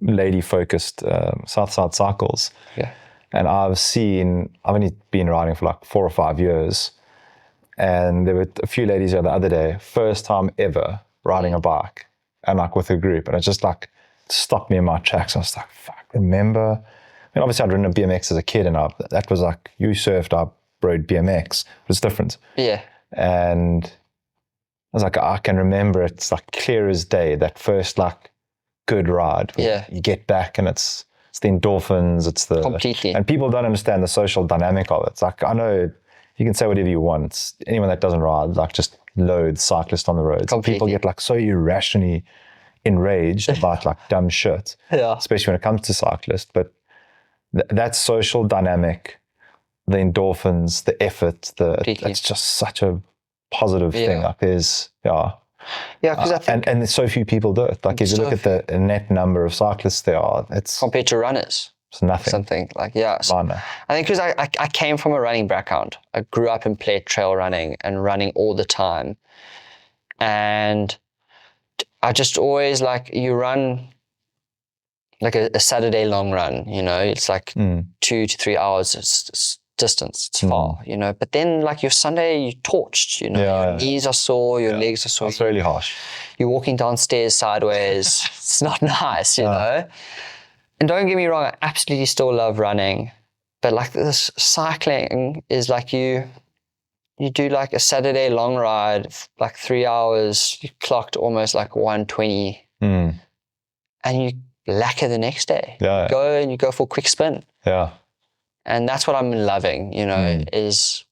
lady-focused Southside Cycles. Yeah. And I've only been riding for like 4 or 5 years. And there were a few ladies here the other day, first time ever riding a bike and like with a group. And it just like stopped me in my tracks. I was like, fuck, remember? I mean, obviously I'd ridden a BMX as a kid and that was like, you surfed, I rode BMX. It was different. Yeah. And I was like, I can remember it's like clear as day, that first like good ride. Yeah. You get back and it's the endorphins, it's the... Completely. And people don't understand the social dynamic of it. It's like, I know you can say whatever you want. It's anyone that doesn't ride, like just loads cyclists on the roads. People get like so irrationally enraged about like dumb shit, especially when it comes to cyclists. But that social dynamic, the endorphins, the effort, it's just such a positive thing. Like there's, because I think... And there's so few people do it. Like if you look at the net number of cyclists there are, it's... Compared to runners. It's nothing. Something like, So I think because I came from a running background. I grew up in Plet trail running and running all the time. And I just always like, you run like a Saturday long run, you know, it's like 2 to 3 hours distance, it's far, you know, but then like your Sunday, you're torched, you know, your knees are sore, your legs are sore. It's really harsh. You're walking downstairs sideways. It's not nice, you know. And don't get me wrong, I absolutely still love running, but like this cycling is like you do like a Saturday long ride, like 3 hours, you clocked almost like 120 and you lacquer the next day. You go for a quick spin. Yeah. And that's what I'm loving, you know, is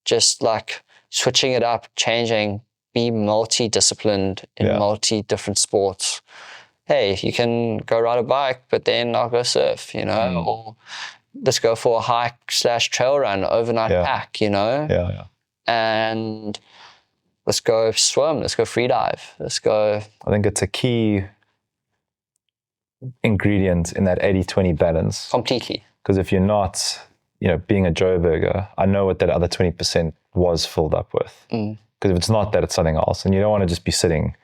just like switching it up, changing, be multi-disciplined in multi-different sports. Hey, you can go ride a bike, but then I'll go surf, you know, or let's go for a hike/trail run, overnight pack, you know. Yeah. And let's go swim, let's go free dive, let's go. I think it's a key ingredient in that 80-20 balance. Completely. Because if you're not, you know, being a Joe Burger, I know what that other 20% was filled up with. Because if it's not that, it's something else. And you don't want to just be sitting,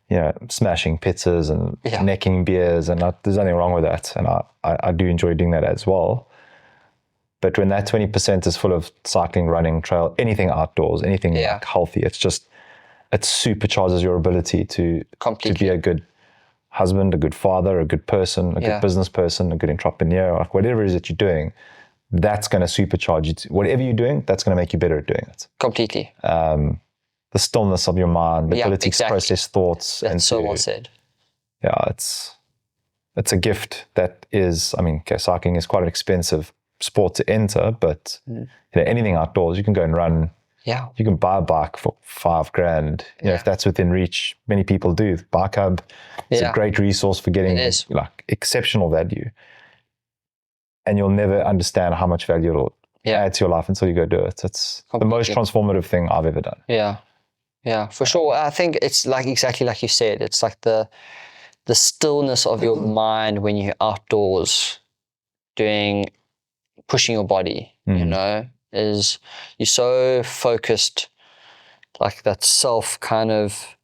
you know, smashing pizzas and necking beers. And there's nothing wrong with that. And I do enjoy doing that as well. But when that 20% is full of cycling, running, trail, anything outdoors, anything like healthy, it supercharges your ability to be a good husband, a good father, a good person, a good business person, a good entrepreneur, like whatever it is that you're doing, that's going to supercharge you. Whatever you're doing, that's going to make you better at doing it. Completely. The stillness of your mind, the ability to process thoughts. That's so well said. Yeah, it's a gift that is, I mean, cycling is quite an expensive sport to enter, but you know, anything outdoors, you can go and run. Yeah. You can buy a bike for $5,000. You know, if that's within reach, many people do. Bike Hub is a great resource for getting like exceptional value. And you'll never understand how much value it'll add to your life until you go do it. It's the most transformative thing I've ever done. Yeah, for sure. I think it's like exactly like you said. It's like the stillness of your mind when you're outdoors pushing your body, you know, is you're so focused, like that self kind of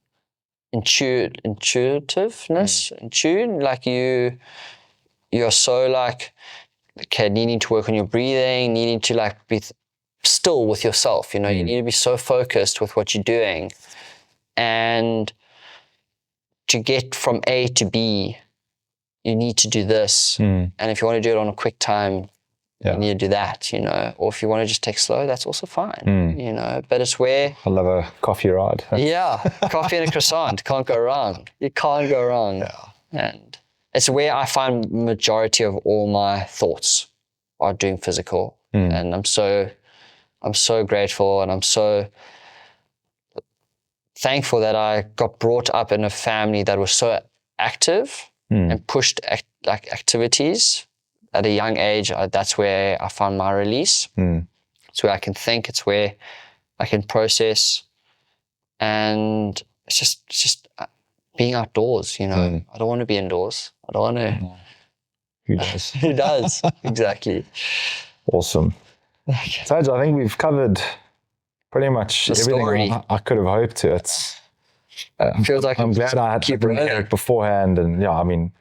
intuitiveness, in tune, like you're so like, okay, needing to work on your breathing, needing to like be still with yourself, you know, you need to be so focused with what you're doing. And to get from A to B, you need to do this. And if you want to do it on a quick time, you need to do that, you know. Or if you want to just take slow, that's also fine, you know. But it's where... I love a coffee ride. Coffee and a croissant. Can't go wrong. You can't go wrong. Yeah. And it's where I find majority of all my thoughts are doing physical. And I'm so grateful, and I'm so thankful that I got brought up in a family that was so active and pushed activities at a young age. That's where I found my release. It's where I can think. It's where I can process, and it's just being outdoors. You know, I don't want to be indoors. I don't want to. Who does? Who does? Exactly. Awesome. Tadj, I think we've covered pretty much The story. everything I could have hoped to. It's Feels like I'm glad I keep didn't hear rolling. it beforehand, and yeah, I mean,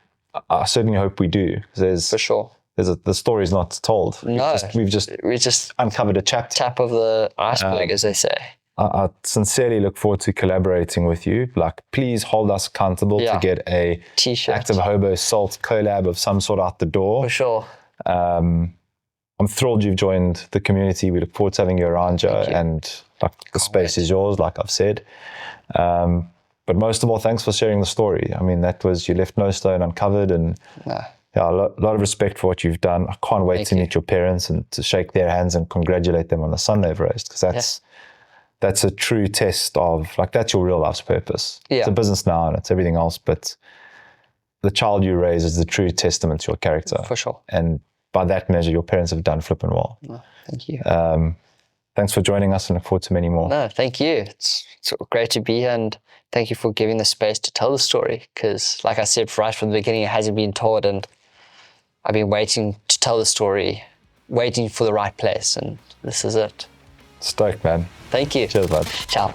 I certainly hope we do. For sure. The story's not told. No, we've just we just uncovered a chapter. tap of the iceberg, as they say. I sincerely look forward to collaborating with you. Like, please hold us accountable to get a T-shirt. Active Hobo Salt collab of some sort out the door. For sure. I'm thrilled you've joined the community. We look forward to having you around, Joe. And like, the space is yours, like I've said. But most of all, thanks for sharing the story. I mean, you left no stone uncovered, and yeah, a lot of respect for what you've done. I can't wait to meet your parents and to shake their hands and congratulate them on the son they've raised, because that's a true test of, like, that's your real life's purpose. It's a business now and it's everything else, but the child you raise is the true testament to your character. For sure. And by that measure, your parents have done flipping well. Oh, thank you. Thanks for joining us, and look forward to many more. No, thank you. It's great to be here, and thank you for giving the space to tell the story, because like I said right from the beginning, it hasn't been told, and I've been waiting to tell the story, waiting for the right place, and this is it. Stoked, man. Thank you. Cheers, bud. Ciao.